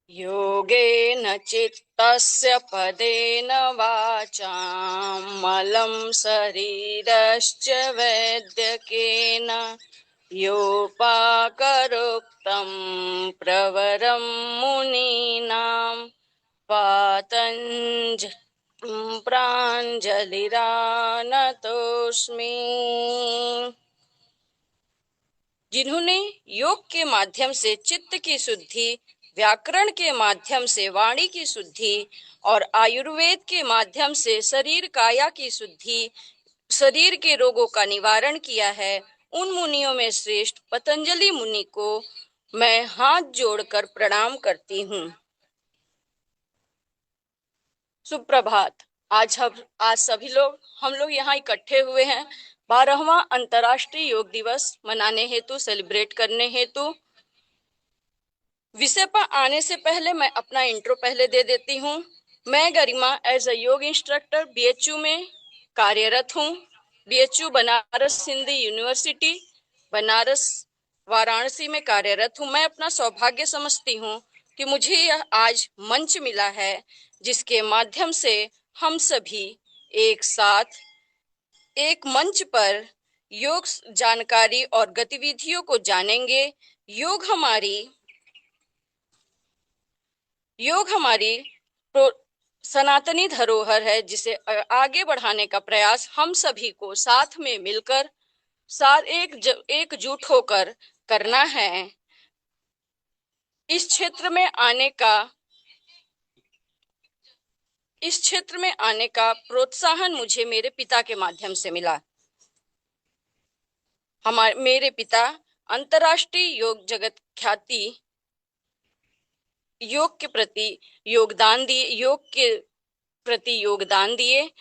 योगेन चित्तस्य पदेन वाचां मलं शरीरश्च वैद्यकेन योपाकरोक्तं प्रवरं मुनीनां प्राञ्जलिरानतोऽस्मि। जिन्होंने योग के माध्यम से चित्त की शुद्धि, व्याकरण के माध्यम से वाणी की शुद्धि और आयुर्वेद के माध्यम से शरीर काया की शुद्धि, शरीर के रोगों का निवारण किया है, उन मुनियों में श्रेष्ठ पतंजलि मुनि को मैं हाथ जोड़कर प्रणाम करती हूँ। सुप्रभात। आज सभी लोग हम लोग यहाँ इकट्ठे हुए हैं 12वां अंतर्राष्ट्रीय योग दिवस मनाने हेतु, सेलिब्रेट करने हेतु। विषय पर आने से पहले मैं अपना इंट्रो पहले दे देती हूँ। मैं गरिमा एज अ योग इंस्ट्रक्टर बीएचयू में कार्यरत हूँ। बीएचयू बनारस हिंदी यूनिवर्सिटी बनारस वाराणसी में कार्यरत हूँ। मैं अपना सौभाग्य समझती हूँ कि मुझे यह आज मंच मिला है जिसके माध्यम से हम सभी एक साथ एक मंच पर योग जानकारी और गतिविधियों को जानेंगे। योग हमारी सनातनी धरोहर है जिसे आगे बढ़ाने का प्रयास हम सभी को साथ में मिलकर एकजुट होकर करना है। इस क्षेत्र में आने का प्रोत्साहन मुझे मेरे पिता के माध्यम से मिला। मेरे पिता अंतर्राष्ट्रीय योग जगत ख्याति योग के प्रति योगदान दिए।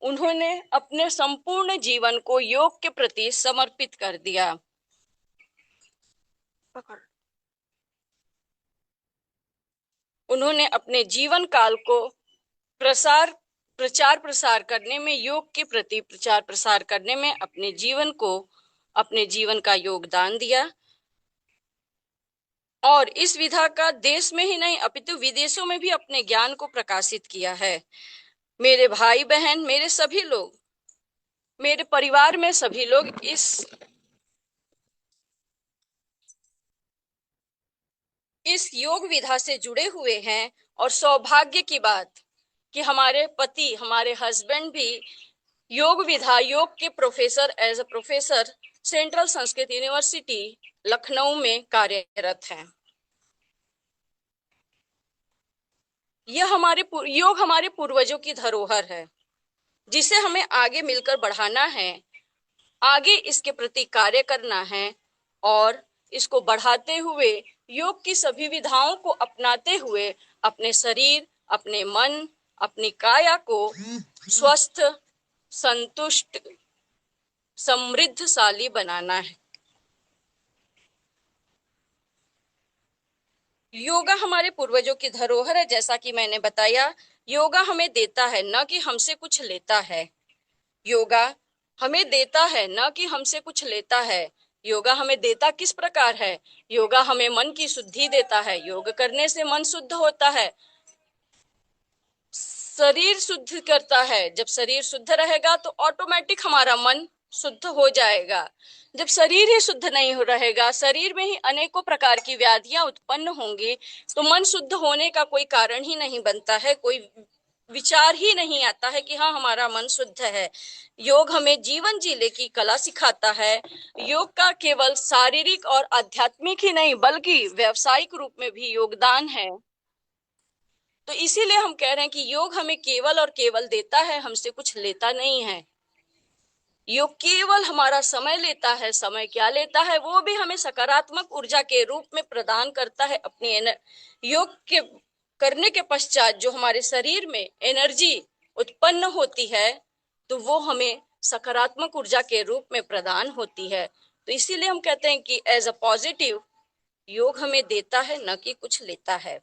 उन्होंने अपने संपूर्ण जीवन को योग के प्रति समर्पित कर दिया। उन्होंने अपने जीवन काल को प्रचार प्रसार करने में, योग के प्रति प्रचार प्रसार करने में अपने जीवन का योगदान दिया और इस विधा का देश में ही नहीं अपितु विदेशों में भी अपने ज्ञान को प्रकाशित किया है। मेरे भाई बहन, मेरे परिवार में सभी लोग इस योग विधा से जुड़े हुए हैं और सौभाग्य की बात कि हमारे हस्बैंड भी योग के as a professor central Sanskrit university Lucknow में कार्यरत हैं। योग हमारे पूर्वजों की धरोहर है जिसे हमें आगे मिलकर बढ़ाना है, आगे इसके प्रति कार्य करना है और इसको बढ़ाते हुए योग की सभी विधाओं को अपनाते हुए अपने शरीर, अपने मन, अपनी काया को स्वस्थ, संतुष्ट, समृद्धशाली बनाना है। योगा हमारे पूर्वजों की धरोहर है। जैसा कि मैंने बताया, योगा हमें देता है, न कि हमसे कुछ लेता है। योगा हमें देता है, न कि हमसे कुछ लेता है। योगा हमें देता किस प्रकार है? योगा हमें मन की शुद्धि देता है। योग करने से मन शुद्ध होता है, शरीर शुद्ध करता है। जब शरीर शुद्ध रहेगा तो ऑटोमेटिक हमारा मन शुद्ध हो जाएगा। जब शरीर ही शुद्ध नहीं हो रहेगा, शरीर में ही अनेकों प्रकार की व्याधियां उत्पन्न होंगी, तो मन शुद्ध होने का कोई कारण ही नहीं बनता है, कोई विचार ही नहीं आता है कि हाँ, हमारा मन शुद्ध है। योग हमें जीवन जीने की कला सिखाता है। योग का केवल शारीरिक और आध्यात्मिक ही नहीं बल्कि व्यावसायिक रूप में भी योगदान है। तो इसीलिए हम कह रहे हैं कि योग हमें केवल और केवल देता है, हमसे कुछ लेता नहीं है। योग केवल हमारा समय लेता है। समय क्या लेता है? वो भी हमें सकारात्मक ऊर्जा के रूप में प्रदान करता है। योग के करने के पश्चात जो हमारे शरीर में एनर्जी उत्पन्न होती है तो वो हमें सकारात्मक ऊर्जा के रूप में प्रदान होती है। तो इसीलिए हम कहते हैं कि एज अ पॉजिटिव योग हमें देता है, न कि कुछ लेता है।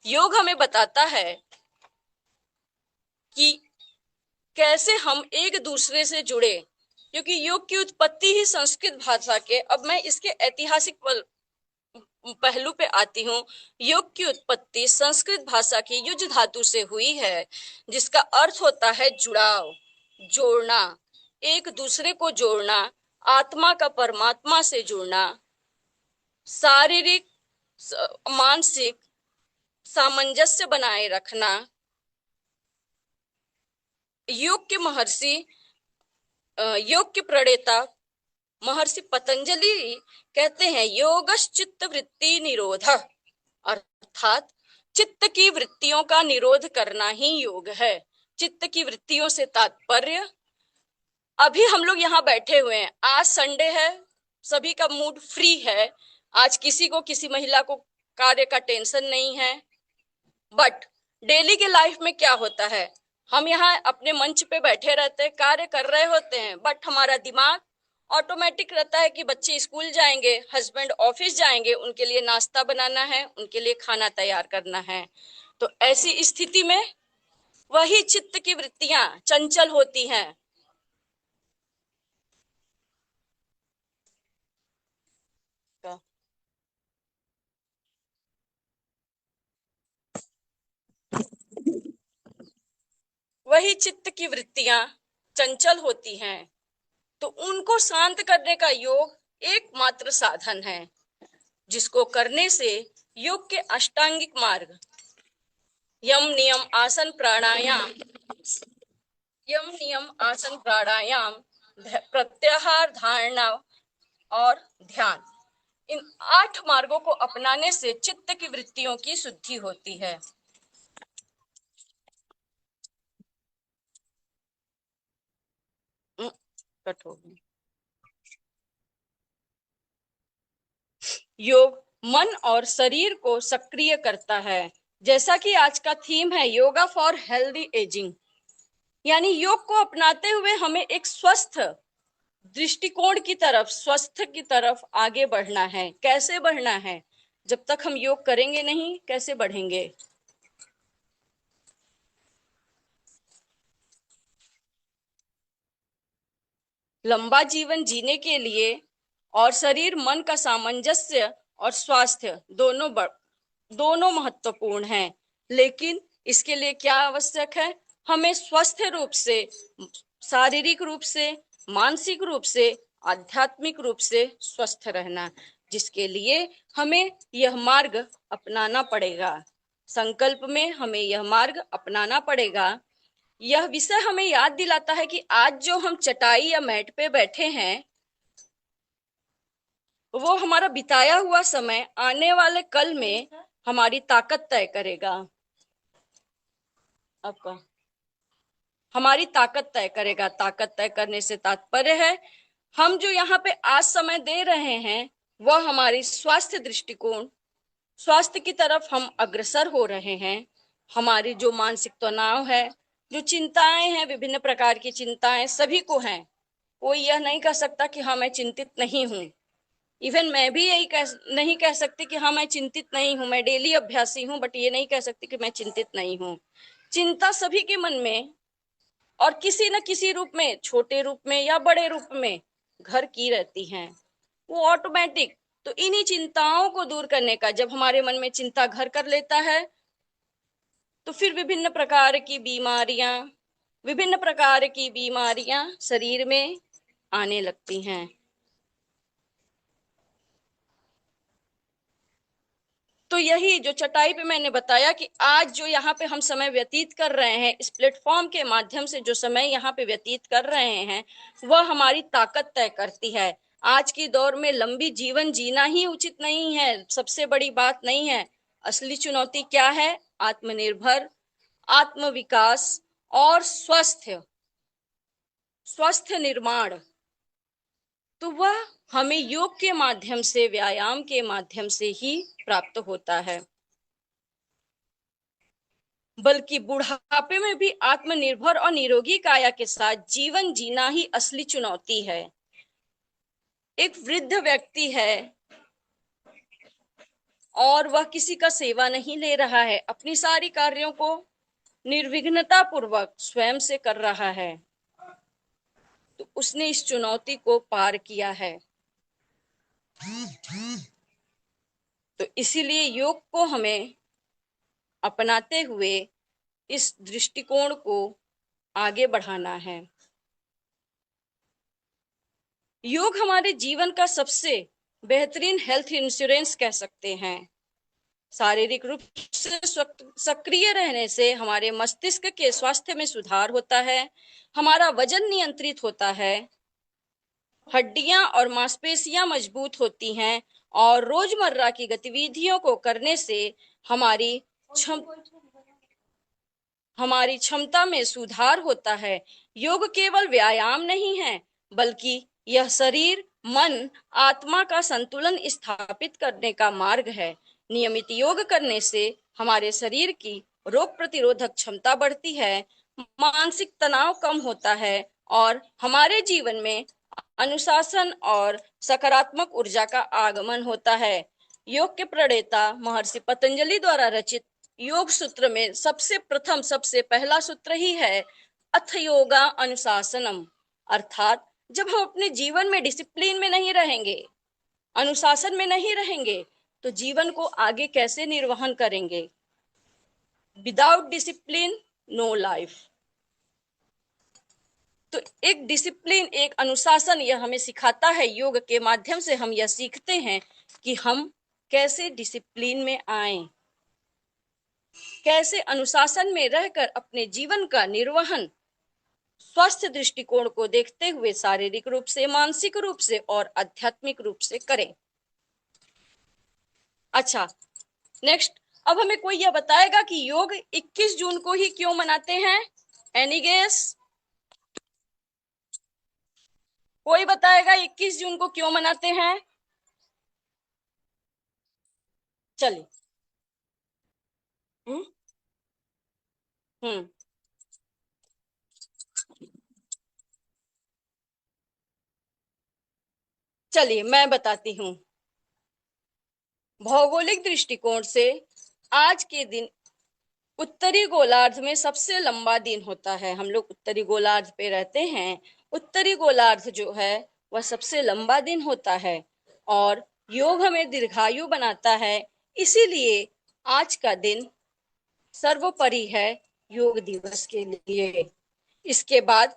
योग हमें बताता है कि कैसे हम एक दूसरे से जुड़े, क्योंकि योग की उत्पत्ति ही संस्कृत भाषा के, अब मैं इसके ऐतिहासिक पहलू पे आती हूँ। योग की उत्पत्ति संस्कृत भाषा की युज धातु से हुई है, जिसका अर्थ होता है जुड़ाव, जोड़ना, एक दूसरे को जोड़ना, आत्मा का परमात्मा से जुड़ना, शारीरिक मानसिक सामंजस्य बनाए रखना। योग के महर्षि योग के प्रणेता महर्षि पतंजलि कहते हैं, योगश्च चित्त वृत्ति निरोध, अर्थात चित्त की वृत्तियों का निरोध करना ही योग है। चित्त की वृत्तियों से तात्पर्य, अभी हम लोग यहाँ बैठे हुए हैं, आज संडे है, सभी का मूड फ्री है, आज किसी को, किसी महिला को कार्य का टेंशन नहीं है। बट डेली के लाइफ में क्या होता है, हम यहाँ अपने मंच पे बैठे रहते हैं, कार्य कर रहे होते हैं, बट हमारा दिमाग ऑटोमेटिक रहता है कि बच्चे स्कूल जाएंगे, हस्बैंड ऑफिस जाएंगे, उनके लिए नाश्ता बनाना है, उनके लिए खाना तैयार करना है। तो ऐसी स्थिति में वही चित्त की वृत्तियां चंचल होती हैं। वही चित्त की वृत्तियां चंचल होती हैं, तो उनको शांत करने का योग एकमात्र साधन है, जिसको करने से योग के अष्टांगिक मार्ग यम नियम आसन प्राणायाम, यम नियम आसन प्राणायाम, प्रत्याहार, धारणा और ध्यान, इन 8 मार्गों को अपनाने से चित्त की वृत्तियों की शुद्धि होती है। कट हो गई। योग मन और शरीर को सक्रिय करता है, जैसा कि आज का थीम है योगा फॉर हेल्दी एजिंग, यानी योग को अपनाते हुए हमें एक स्वस्थ दृष्टिकोण की तरफ, स्वस्थ की तरफ आगे बढ़ना है। कैसे बढ़ना है, जब तक हम योग करेंगे नहीं, कैसे बढ़ेंगे। लंबा जीवन जीने के लिए और शरीर मन का सामंजस्य और स्वास्थ्य दोनों महत्वपूर्ण हैं, लेकिन इसके लिए क्या आवश्यक है, हमें स्वस्थ रूप से, शारीरिक रूप से, मानसिक रूप से, आध्यात्मिक रूप से स्वस्थ रहना, जिसके लिए हमें यह मार्ग अपनाना पड़ेगा। संकल्प में हमें यह मार्ग अपनाना पड़ेगा। यह विषय हमें याद दिलाता है कि आज जो हम चटाई या मैट पे बैठे हैं, वो हमारा बिताया हुआ समय आने वाले कल में हमारी ताकत तय करेगा। आपका हमारी ताकत तय करेगा। ताकत तय करने से तात्पर्य है, हम जो यहाँ पे आज समय दे रहे हैं, वह हमारी स्वास्थ्य दृष्टिकोण, स्वास्थ्य की तरफ हम अग्रसर हो रहे हैं। हमारी जो मानसिक तनाव है, जो चिंताएं हैं, विभिन्न प्रकार की चिंताएं सभी को हैं। कोई यह नहीं कह सकता कि हाँ मैं चिंतित नहीं हूँ। इवन मैं भी यही नहीं कह सकती कि हाँ मैं चिंतित नहीं हूँ, मैं डेली अभ्यासी हूँ, बट ये नहीं कह सकती कि मैं चिंतित नहीं हूँ। चिंता सभी के मन में और किसी न किसी रूप में, छोटे रूप में या बड़े रूप में घर की रहती हैं, वो ऑटोमेटिक। तो इन्हीं चिंताओं को दूर करने का, जब हमारे मन में चिंता घर कर लेता है, तो फिर विभिन्न प्रकार की बीमारियां शरीर में आने लगती हैं। तो यही जो चटाई पे मैंने बताया कि आज जो यहाँ पे हम समय व्यतीत कर रहे हैं, इस प्लेटफॉर्म के माध्यम से जो समय यहाँ पे व्यतीत कर रहे हैं, वह हमारी ताकत तय करती है। आज की दौर में लंबी जीवन जीना ही उचित नहीं है, सबसे बड़ी बात नहीं है। असली चुनौती क्या है, आत्मनिर्भर, आत्मविकास और स्वस्थ निर्माण। तो वह हमें योग के माध्यम से, व्यायाम के माध्यम से ही प्राप्त होता है। बल्कि बुढ़ापे में भी आत्मनिर्भर और निरोगी काया के साथ जीवन जीना ही असली चुनौती है। एक वृद्ध व्यक्ति है और वह किसी का सेवा नहीं ले रहा है, अपनी सारी कार्यों को निर्विघ्नता पूर्वक स्वयं से कर रहा है, तो उसने इस चुनौती को पार किया है। तो इसीलिए योग को हमें अपनाते हुए इस दृष्टिकोण को आगे बढ़ाना है। योग हमारे जीवन का सबसे बेहतरीन हेल्थ इंश्योरेंस कह सकते हैं। शारीरिक रूप से सक्रिय रहने से हमारे मस्तिष्क के स्वास्थ्य में सुधार होता है, हमारा वजन नियंत्रित होता है, हड्डियां और मांसपेशियां मजबूत होती हैं और रोजमर्रा की गतिविधियों को करने से हमारी क्षमता में सुधार होता है। योग केवल व्यायाम नहीं है, बल्कि यह शरीर, मन, आत्मा का संतुलन स्थापित करने का मार्ग है। नियमित योग करने से हमारे शरीर की रोग प्रतिरोधक क्षमता बढ़ती है, मानसिक तनाव कम होता है और हमारे जीवन में अनुशासन और सकारात्मक ऊर्जा का आगमन होता है। योग के प्रणेता महर्षि पतंजलि द्वारा रचित योग सूत्र में सबसे पहला सूत्र ही है अथ योगा अनुशासनम। अर्थात जब हम अपने जीवन में डिसिप्लिन में नहीं रहेंगे, अनुशासन में नहीं रहेंगे, तो जीवन को आगे कैसे निर्वहन करेंगे? Without discipline no life. तो एक डिसिप्लिन, एक अनुशासन, यह हमें सिखाता है। योग के माध्यम से हम यह सीखते हैं कि हम कैसे डिसिप्लिन में आए, कैसे अनुशासन में रहकर अपने जीवन का निर्वहन स्वस्थ दृष्टिकोण को देखते हुए शारीरिक रूप से, मानसिक रूप से और आध्यात्मिक रूप से करें। अच्छा, नेक्स्ट, अब हमें कोई यह बताएगा कि योग 21 जून को ही क्यों मनाते हैं? Any guess? कोई बताएगा 21 जून को क्यों मनाते हैं? चलिए। हम्म चलिए मैं बताती हूँ। भौगोलिक दृष्टिकोण से आज के दिन उत्तरी गोलार्ध में सबसे लंबा दिन होता है। हम लोग उत्तरी गोलार्ध पे रहते हैं। उत्तरी गोलार्ध जो है वह सबसे लंबा दिन होता है और योग हमें दीर्घायु बनाता है। इसीलिए आज का दिन सर्वोपरि है योग दिवस के लिए। इसके बाद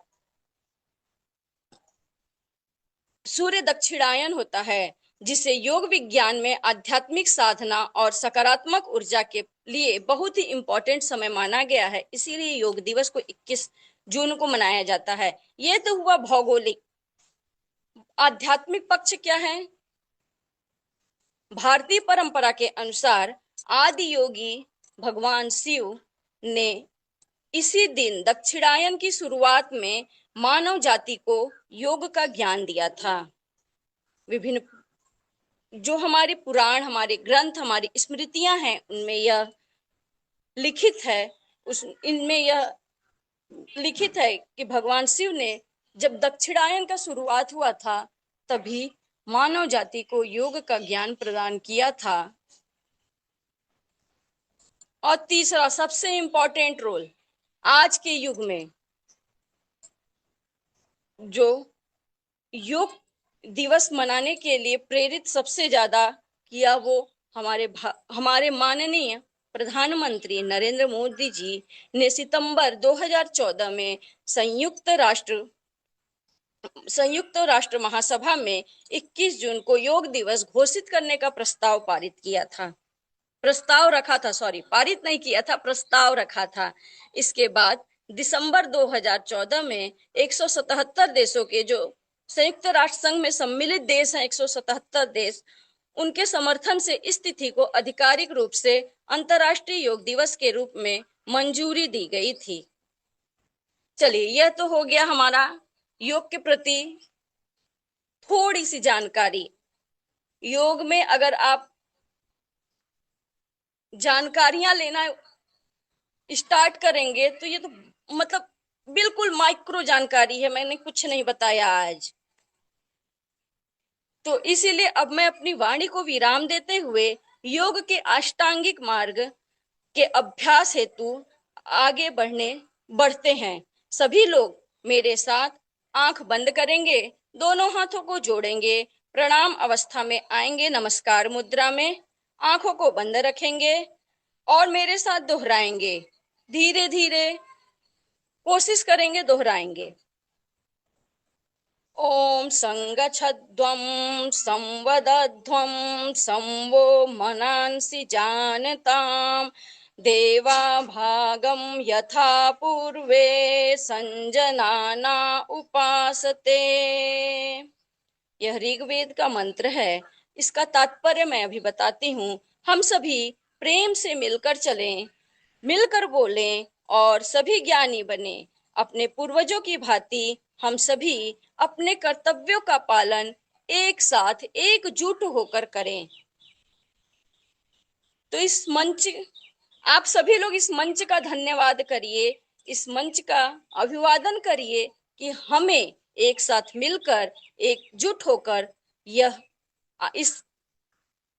सूर्य दक्षिणायन होता है, जिसे योग विज्ञान में आध्यात्मिक साधना और सकारात्मक ऊर्जा के लिए बहुत ही इंपॉर्टेंट समय माना गया है। इसीलिए योग दिवस को 21 जून को मनाया जाता है। यह तो हुआ भौगोलिक। आध्यात्मिक पक्ष क्या है? भारतीय परंपरा के अनुसार आदि योगी भगवान शिव ने इसी दिन दक्षिणायन की शुरुआत में मानव जाति को योग का ज्ञान दिया था। विभिन्न जो हमारे पुराण, हमारे ग्रंथ, हमारी स्मृतियां हैं, उनमें यह लिखित है, इनमें यह लिखित है कि भगवान शिव ने जब दक्षिणायन का शुरुआत हुआ था, तभी मानव जाति को योग का ज्ञान प्रदान किया था। और तीसरा सबसे इंपॉर्टेंट रोल आज के युग में जो योग दिवस मनाने के लिए प्रेरित सबसे ज्यादा किया, वो हमारे माननीय प्रधानमंत्री नरेंद्र मोदी जी ने सितंबर 2014 में संयुक्त राष्ट्र महासभा में 21 जून को योग दिवस घोषित करने का प्रस्ताव पारित किया था। पारित नहीं किया था, प्रस्ताव रखा था। इसके बाद दिसंबर 2014 में 177 देशों के, जो संयुक्त राष्ट्र संघ में सम्मिलित देश हैं, 177 देश, उनके समर्थन से इस तिथि को आधिकारिक रूप से अंतर्राष्ट्रीय योग दिवस के रूप में मंजूरी दी गई थी। चलिए, यह तो हो गया हमारा योग के प्रति थोड़ी सी जानकारी। योग में अगर आप जानकारियां लेना स्टार्ट करेंगे तो ये तो मतलब बिल्कुल माइक्रो जानकारी है, मैंने कुछ नहीं बताया आज। तो इसीलिए अब मैं अपनी वाणी को विराम देते हुए योग के अष्टांगिक मार्ग के अभ्यास हेतु आगे बढ़ते हैं। सभी लोग मेरे साथ आंख बंद करेंगे, दोनों हाथों को जोड़ेंगे, प्रणाम अवस्था में आएंगे, नमस्कार मुद्रा में। आंखों को बंद रखेंगे और मेरे साथ दोहराएंगे। धीरे धीरे कोशिश करेंगे, दोहराएंगे। ओम संगच्छध्वं संवदध्वं संवो मनांसि जानताम देवा भागम यथा पूर्वे संजनाना उपासते। यह ऋग्वेद का मंत्र है। इसका तात्पर्य मैं अभी बताती हूँ। हम सभी प्रेम से मिलकर चलें, मिलकर बोलें और सभी ज्ञानी बने। अपने पूर्वजों की भांति हम सभी अपने कर्तव्यों का पालन एक साथ एकजुट होकर करें। तो इस मंच, आप सभी लोग इस मंच का धन्यवाद करिए, इस मंच का अभिवादन करिए कि हमें एक साथ मिलकर एकजुट होकर यह इस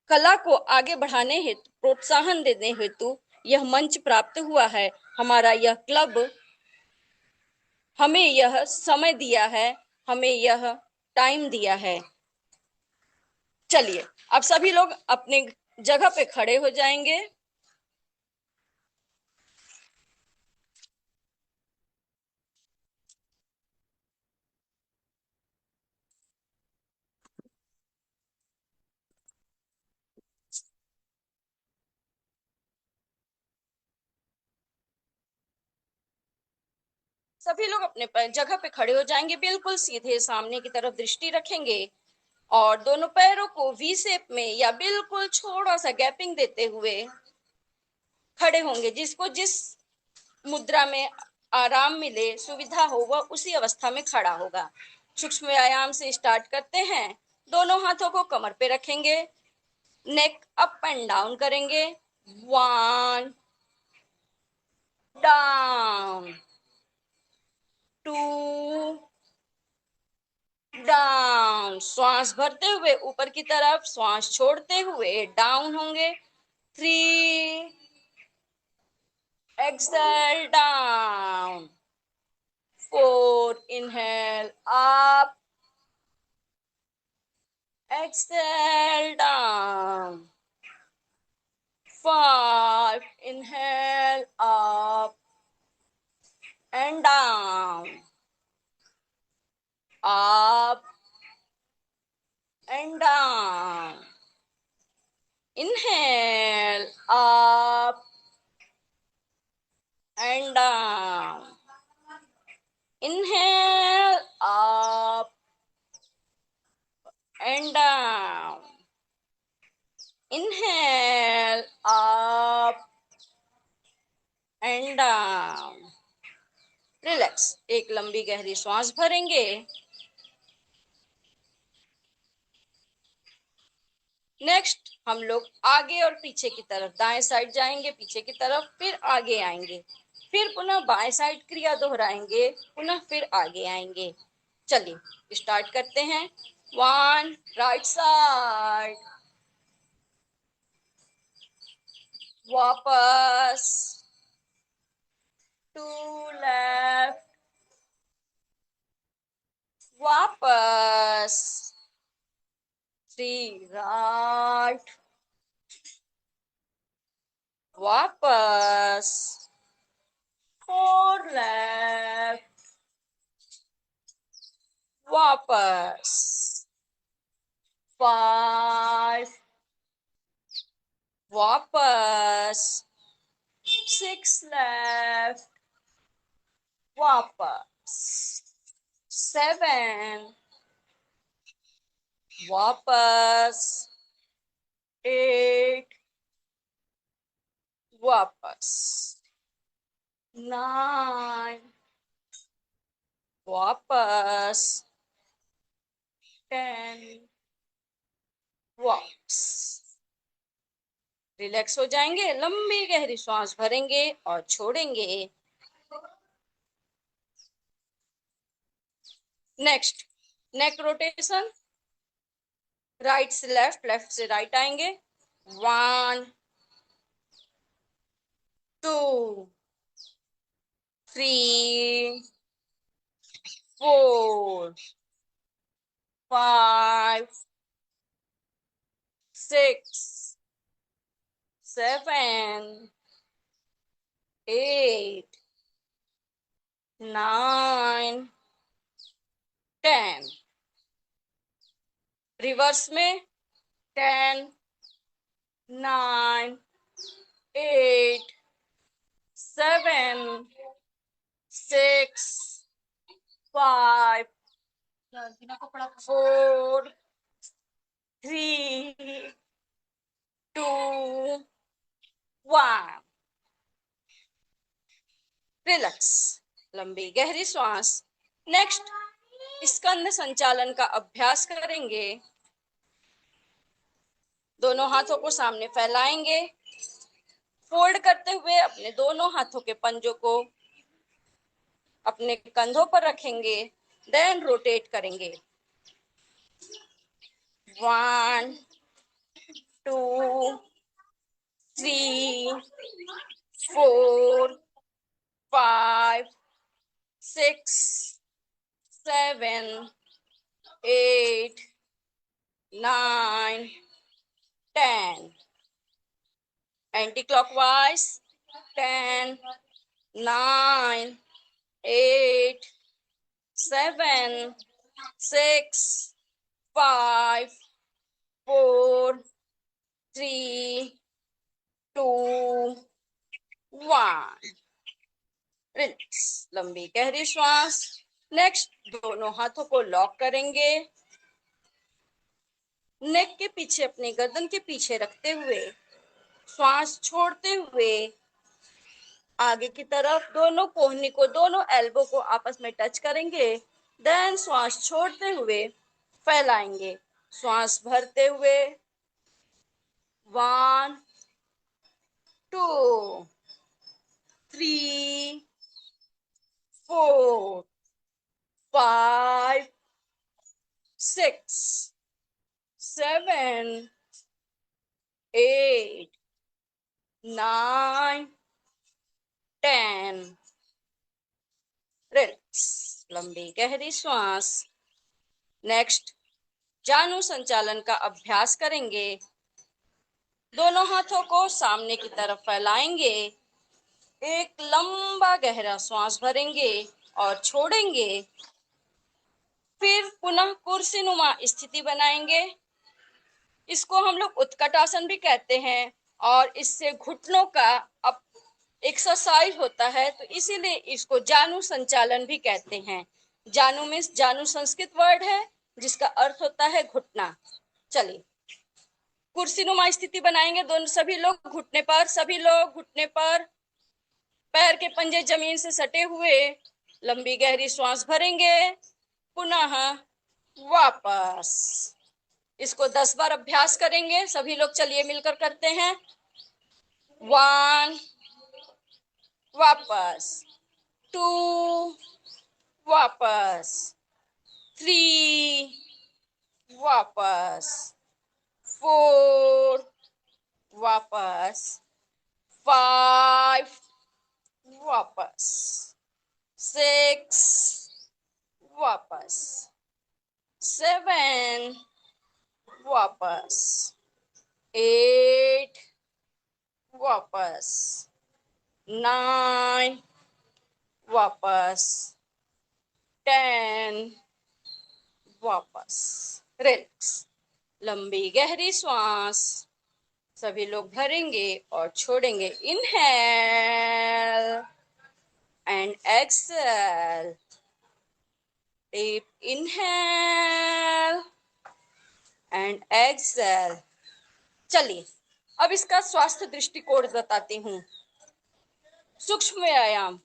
कला को आगे बढ़ाने हेतु, प्रोत्साहन देने हेतु यह मंच प्राप्त हुआ है। हमारा यह क्लब हमें यह समय दिया है, हमें यह टाइम दिया है। चलिए अब सभी लोग अपने जगह पे खड़े हो जाएंगे। सभी लोग अपने जगह पे खड़े हो जाएंगे, बिल्कुल सीधे सामने की तरफ दृष्टि रखेंगे और दोनों पैरों को वी शेप में या बिल्कुल थोड़ा सा गैपिंग देते हुए खड़े होंगे। जिसको जिस मुद्रा में आराम मिले, सुविधा हो, वह उसी अवस्था में खड़ा होगा। सूक्ष्म व्यायाम से स्टार्ट करते हैं। दोनों हाथों को कमर पे रखेंगे, नेक अप एंड डाउन करेंगे। वन, डाउन, टू, डाउन। श्वास भरते हुए ऊपर की तरफ, श्वास छोड़ते हुए डाउन होंगे। Three, exhale down. Four, inhale up, exhale down. Five, inhale up and down, up and down. Inhale up and down. Inhale up and down. Inhale up and down. Relax. एक लंबी गहरी श्वास भरेंगे। नेक्स्ट हम लोग आगे और पीछे की तरफ, दाएं साइड जाएंगे, पीछे की तरफ, फिर आगे आएंगे, फिर पुनः बाएं साइड क्रिया दोहराएंगे, पुनः फिर आगे आएंगे। चलिए स्टार्ट करते हैं। वन, राइट साइड, वापस, टू, लेफ्ट, वापस, थ्री, राइट, वापस, फोर, लेफ्ट, वापस, फाइव, वापस, सिक्स, लेफ्ट, वापस, सेवन, वापस, एट, वापस, नाइन, वापस, टेन, वापस। रिलैक्स हो जाएंगे, लंबी गहरी सांस भरेंगे और छोड़ेंगे। Next, neck rotation. राइट से लेफ्ट, लेफ्ट से राइट आएंगे। One, two, three, four, five, six, 7, 8, 9, 10। Reverse में 10, 9, 8, 7, 6, 5, 4, 3, 2, 1। रिलैक्स, लंबी गहरी श्वास। नेक्स्ट, स्कंद संचालन का अभ्यास करेंगे। दोनों हाथों को सामने फैलाएंगे, फोल्ड करते हुए अपने दोनों हाथों के पंजों को अपने कंधों पर रखेंगे, देन रोटेट करेंगे। 1, 2, 3, 4, 5, 6, 7, 8, 9, 10। Anti clockwise 10, 9, 8, 7, 6, 5, 4, 3, 2, 1। रिलैक्स, लंबी गहरी श्वास। नेक्स्ट, दोनों हाथों को लॉक करेंगे, नेक के पीछे अपने गर्दन के पीछे रखते हुए श्वास छोड़ते हुए आगे की तरफ दोनों कोहनी को, दोनों एल्बो को आपस में टच करेंगे, देन श्वास छोड़ते हुए फैलाएंगे। श्वास भरते हुए 1, 2, 3, 4, 5, 6, 7, 8, 9, 10। रिलैक्स, लंबी गहरी श्वास। नेक्स्ट, जानु संचालन का अभ्यास करेंगे। दोनों हाथों को सामने की तरफ फैलाएंगे, एक लंबा गहरा श्वास भरेंगे और छोड़ेंगे, फिर पुनः कुर्सीनुमा स्थिति बनाएंगे। इसको हम लोग उत्कट आसन भी कहते हैं और इससे घुटनों का अब एक्सरसाइज होता है, तो इसीलिए इसको जानु संचालन भी कहते हैं। जानु मीन्स, जानु संस्कृत वर्ड है जिसका अर्थ होता है घुटना। चलिए, कुर्सीनुमा स्थिति बनाएंगे। दोनों सभी लोग घुटने पर, सभी लोग घुटने पर, पैर के पंजे जमीन से सटे हुए, लंबी गहरी श्वास भरेंगे, पुनः वापस। इसको 10 बार अभ्यास करेंगे सभी लोग। चलिए मिलकर करते हैं। 1, वापस, 2, वापस, 3, वापस, 4, वापस, 5, वापस, 6, वापस, 7, वापस, 8, वापस, 9, वापस, 10, वापस। रिलैक्स, लंबी गहरी श्वास सभी लोग भरेंगे और छोड़ेंगे। Inhale and exhale, deep inhale and exhale. चलिए, अब इसका स्वास्थ्य दृष्टिकोण बताती हूँ। सूक्ष्म व्यायाम,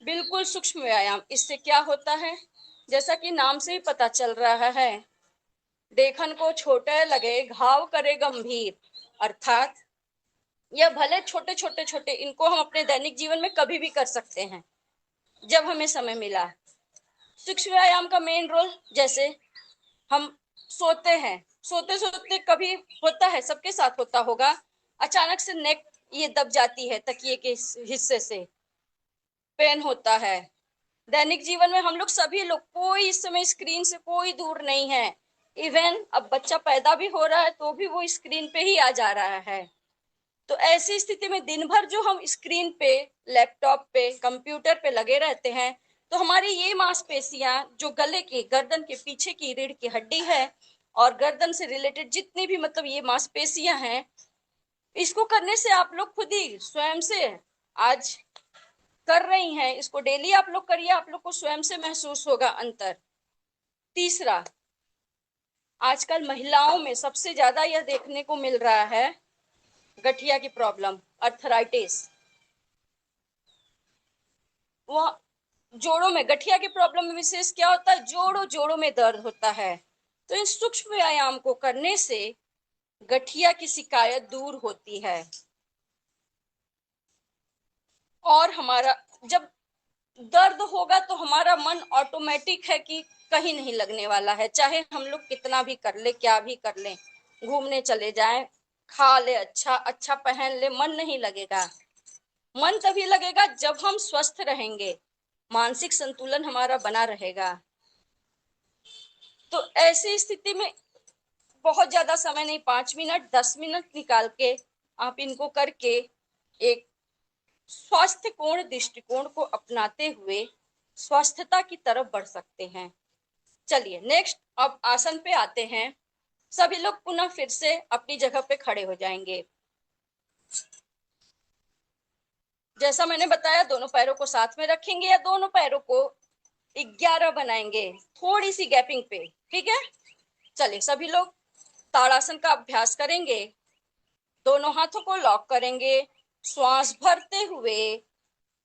बिल्कुल सूक्ष्म व्यायाम। इससे क्या होता है, जैसा कि नाम से ही पता चल रहा है, देखन को छोटे लगे घाव करे गंभीर। अर्थात यह भले छोटे छोटे छोटे, इनको हम अपने दैनिक जीवन में कभी भी कर सकते हैं जब हमें समय मिला। सूक्ष्म व्यायाम का मेन रोल, जैसे हम सोते हैं, सोते सोते कभी होता है, सबके साथ होता होगा, अचानक से नेक ये दब जाती है, तकिए के हिस्से से पेन होता है। दैनिक जीवन में हम लोग सभी लोग, कोई इस समय स्क्रीन से कोई दूर नहीं है। इवन अब बच्चा पैदा भी हो रहा है तो भी वो स्क्रीन पे ही आ जा रहा है। तो ऐसी स्थिति में दिन भर जो हम स्क्रीन पे, लैपटॉप पे, कंप्यूटर पे लगे रहते हैं, तो हमारी ये मांसपेशियां जो गले की, गर्दन के पीछे की रीढ़ की हड्डी है और गर्दन से रिलेटेड जितनी भी मतलब ये मांसपेशियां हैं, इसको करने से आप लोग खुद ही स्वयं से आज कर रही हैं, इसको डेली आप लोग करिए, आप लोग को स्वयं से महसूस होगा अंतर। तीसरा, आजकल महिलाओं में सबसे ज्यादा यह देखने को मिल रहा है गठिया की प्रॉब्लम, अर्थराइटिस। वह जोड़ों में, गठिया की प्रॉब्लम में विशेष क्या होता है, जोड़ों जोड़ों में दर्द होता है। तो इन सूक्ष्म व्यायाम को करने से गठिया की शिकायत दूर होती है। और हमारा जब दर्द होगा तो हमारा मन ऑटोमेटिक है कि कहीं नहीं लगने वाला है, चाहे हम लोग कितना भी कर ले, क्या भी कर ले, घूमने चले जाएं, खा ले, अच्छा अच्छा पहन ले, मन नहीं लगेगा। मन तभी लगेगा जब हम स्वस्थ रहेंगे, मानसिक संतुलन हमारा बना रहेगा। तो ऐसी स्थिति में बहुत ज्यादा समय नहीं, 5 मिनट 10 मिनट निकाल के आप इनको करके एक स्वास्थ्य कोण दृष्टिकोण को अपनाते हुए स्वस्थता की तरफ बढ़ सकते हैं। चलिए नेक्स्ट, अब आसन पे आते हैं। सभी लोग पुनः फिर से अपनी जगह पे खड़े हो जाएंगे। जैसा मैंने बताया, दोनों पैरों को साथ में रखेंगे या दोनों पैरों को 11 बनाएंगे, थोड़ी सी गैपिंग पे, ठीक है। चलिए सभी लोग ताड़ासन का अभ्यास करेंगे। दोनों हाथों को लॉक करेंगे, श्वास भरते हुए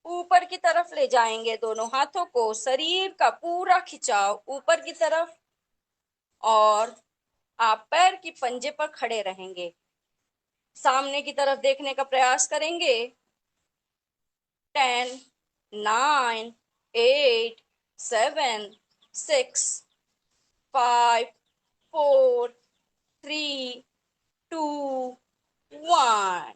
ऊपर की तरफ ले जाएंगे, दोनों हाथों को, शरीर का पूरा खिंचाव ऊपर की तरफ, और आप पैर की पंजे पर खड़े रहेंगे, सामने की तरफ देखने का प्रयास करेंगे। 10, 9, 8, 7, 6, 5, 4, 3, 2, 1।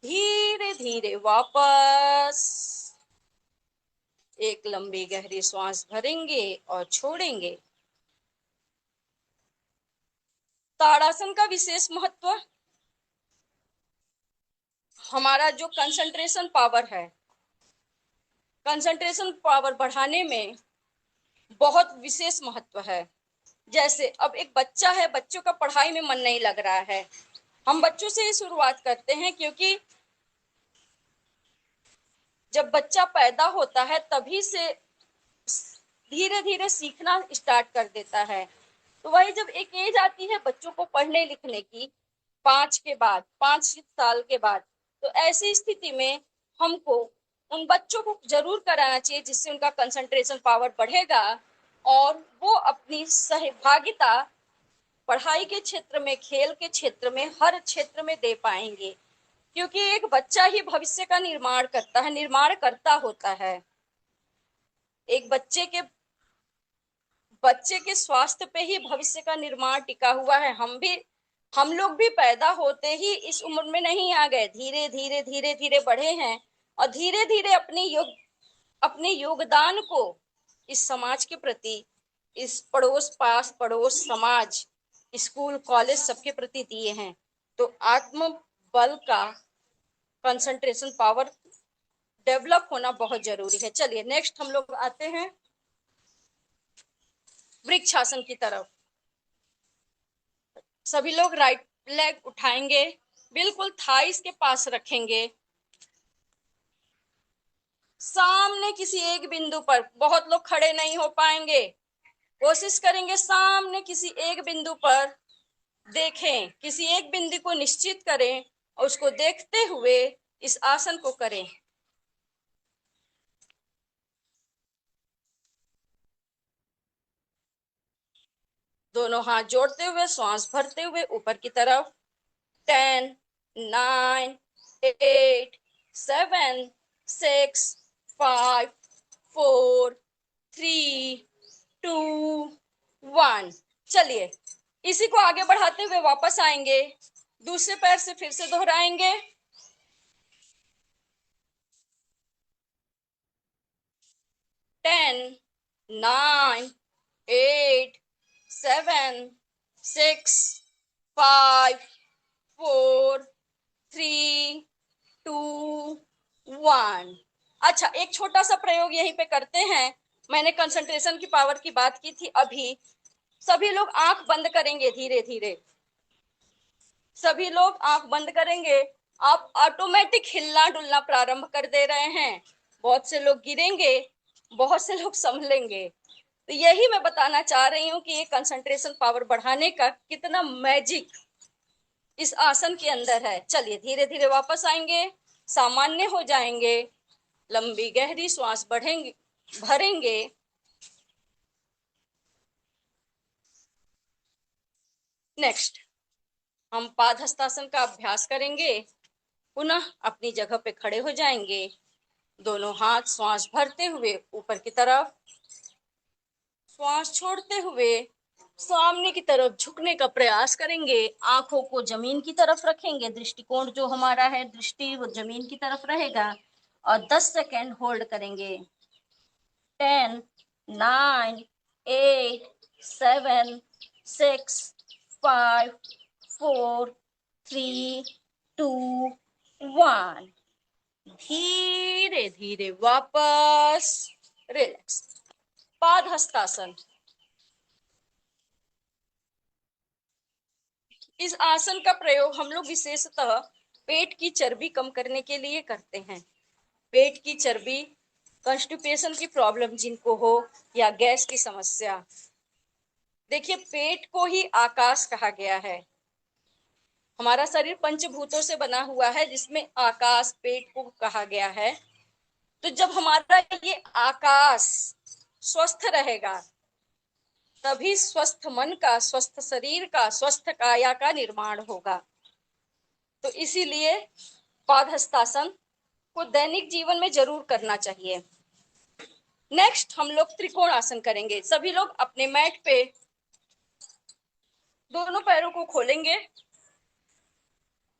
धीरे धीरे वापस एक लंबी गहरी सांस भरेंगे और छोड़ेंगे। ताड़ासन का विशेष महत्व, हमारा जो कंसंट्रेशन पावर है, कंसंट्रेशन पावर बढ़ाने में बहुत विशेष महत्व है। जैसे अब एक बच्चा है, बच्चों का पढ़ाई में मन नहीं लग रहा है, हम बच्चों से ही शुरुआत करते हैं, क्योंकि जब बच्चा पैदा होता है तभी से धीरे धीरे सीखना स्टार्ट कर देता है। तो वही जब एक एज आती है बच्चों को पढ़ने लिखने की, 5 साल के बाद, तो ऐसी स्थिति में हमको उन बच्चों को जरूर कराना चाहिए, जिससे उनका कंसंट्रेशन पावर बढ़ेगा और वो अपनी सहभागिता पढ़ाई के क्षेत्र में, खेल के क्षेत्र में, हर क्षेत्र में दे पाएंगे। क्योंकि एक बच्चा ही भविष्य का निर्माण करता है, निर्माण करता होता है। एक बच्चे के स्वास्थ्य पे ही भविष्य का निर्माण टिका हुआ है। हम लोग भी पैदा होते ही इस उम्र में नहीं आ गए, धीरे धीरे धीरे धीरे बढ़े हैं और धीरे धीरे अपने योगदान को इस समाज के प्रति, इस पड़ोस पास पड़ोस समाज, स्कूल कॉलेज सबके प्रति दिए हैं। तो आत्म बल का, कंसंट्रेशन पावर डेवलप होना बहुत जरूरी है। चलिए नेक्स्ट हम लोग आते हैं वृक्षासन की तरफ। सभी लोग राइट लेग उठाएंगे, बिल्कुल थाइस के पास रखेंगे, सामने किसी एक बिंदु पर, बहुत लोग खड़े नहीं हो पाएंगे, कोशिश करेंगे सामने किसी एक बिंदु पर देखें, किसी एक बिंदु को निश्चित करें और उसको देखते हुए इस आसन को करें। दोनों हाथ जोड़ते हुए, श्वास भरते हुए ऊपर की तरफ। 10, 9, 8, 7, 6, 5, 4, 3, 2, 1। चलिए इसी को आगे बढ़ाते हुए वापस आएंगे, दूसरे पैर से फिर से दोहराएंगे। 10, 9, 8, 7, 6, 5, 4, 3 2 1। अच्छा, एक छोटा सा प्रयोग यहीं पे करते हैं। मैंने कंसंट्रेशन की पावर की बात की थी अभी। सभी लोग आंख बंद करेंगे, धीरे धीरे सभी लोग आंख बंद करेंगे। आप ऑटोमेटिक हिलना डुलना प्रारंभ कर दे रहे हैं। बहुत से लोग गिरेंगे, बहुत से लोग संभलेंगे। तो यही मैं बताना चाह रही हूँ कि ये कंसंट्रेशन पावर बढ़ाने का कितना मैजिक इस आसन के अंदर है। चलिए धीरे धीरे वापस आएंगे, सामान्य हो जाएंगे, लंबी गहरी श्वास बढ़ेंगे, भरेंगे। नेक्स्ट हम पादहस्तासन का अभ्यास करेंगे। पुनः अपनी जगह पे खड़े हो जाएंगे, दोनों हाथ श्वास भरते हुए ऊपर की तरफ, श्वास छोड़ते हुए सामने की तरफ झुकने का प्रयास करेंगे। आंखों को जमीन की तरफ रखेंगे, दृष्टिकोण जो हमारा है, दृष्टि वो जमीन की तरफ रहेगा। और 10 सेकेंड होल्ड करेंगे। 10 9 8 7 6 5 4 3 2 1। धीरे धीरे वापस रिलैक्स। पाद हस्तासन। इस आसन का प्रयोग हम लोग विशेषतः पेट की चर्बी कम करने के लिए करते हैं। पेट की चर्बी, कॉन्स्टिपेशन की प्रॉब्लम जिनको हो, या गैस की समस्या। देखिए, पेट को ही आकाश कहा गया है। हमारा शरीर पंचभूतों से बना हुआ है, जिसमें आकाश पेट को कहा गया है। तो जब हमारा ये आकाश स्वस्थ रहेगा, तभी स्वस्थ मन का, स्वस्थ शरीर का, स्वस्थ काया का निर्माण होगा। तो इसीलिए पादहस्तासन को दैनिक जीवन में जरूर करना चाहिए। नेक्स्ट हम लोग त्रिकोण आसन करेंगे। सभी लोग अपने मैट पे दोनों पैरों को खोलेंगे।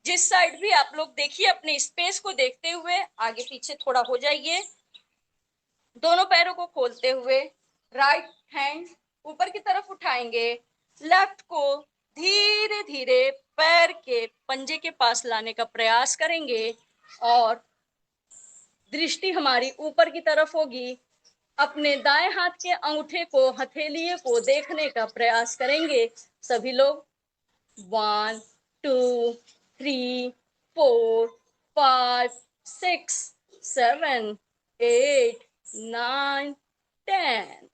जिस साइड भी आप लोग देखिए, अपने स्पेस को देखते हुए आगे पीछे थोड़ा हो जाइए। दोनों पैरों को खोलते हुए राइट हैंड ऊपर की तरफ उठाएंगे, लेफ्ट को धीरे धीरे पैर के पंजे के पास लाने का प्रयास करेंगे और दृष्टि हमारी ऊपर की तरफ होगी। अपने दाएं हाथ के अंगूठे को, हथेलिए को देखने का प्रयास करेंगे। सभी लोग 1 2 3 4 5 6 7 8 9 10।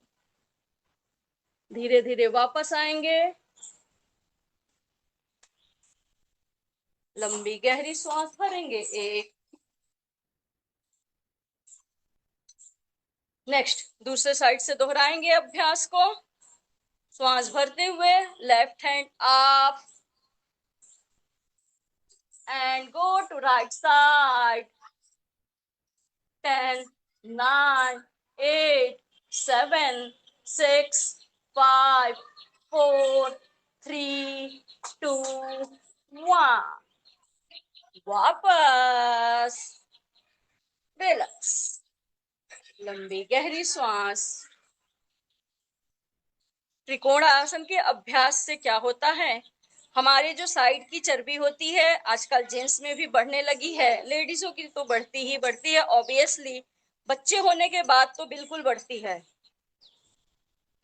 धीरे धीरे वापस आएंगे, लंबी गहरी श्वास भरेंगे। एक। नेक्स्ट दूसरे साइड से दोहराएंगे अभ्यास को। श्वास भरते हुए left hand up and go to right side. 10 9 8 7 6 5 4 3 2 1। वापस रिलैक्स, लंबी गहरी श्वास। त्रिकोण आसन के अभ्यास से क्या होता है, हमारे जो साइड की चर्बी होती है, आजकल जेंट्स में भी बढ़ने लगी है, लेडीजों की तो बढ़ती ही बढ़ती है ऑब्वियसली, बच्चे होने के बाद तो बिल्कुल बढ़ती है।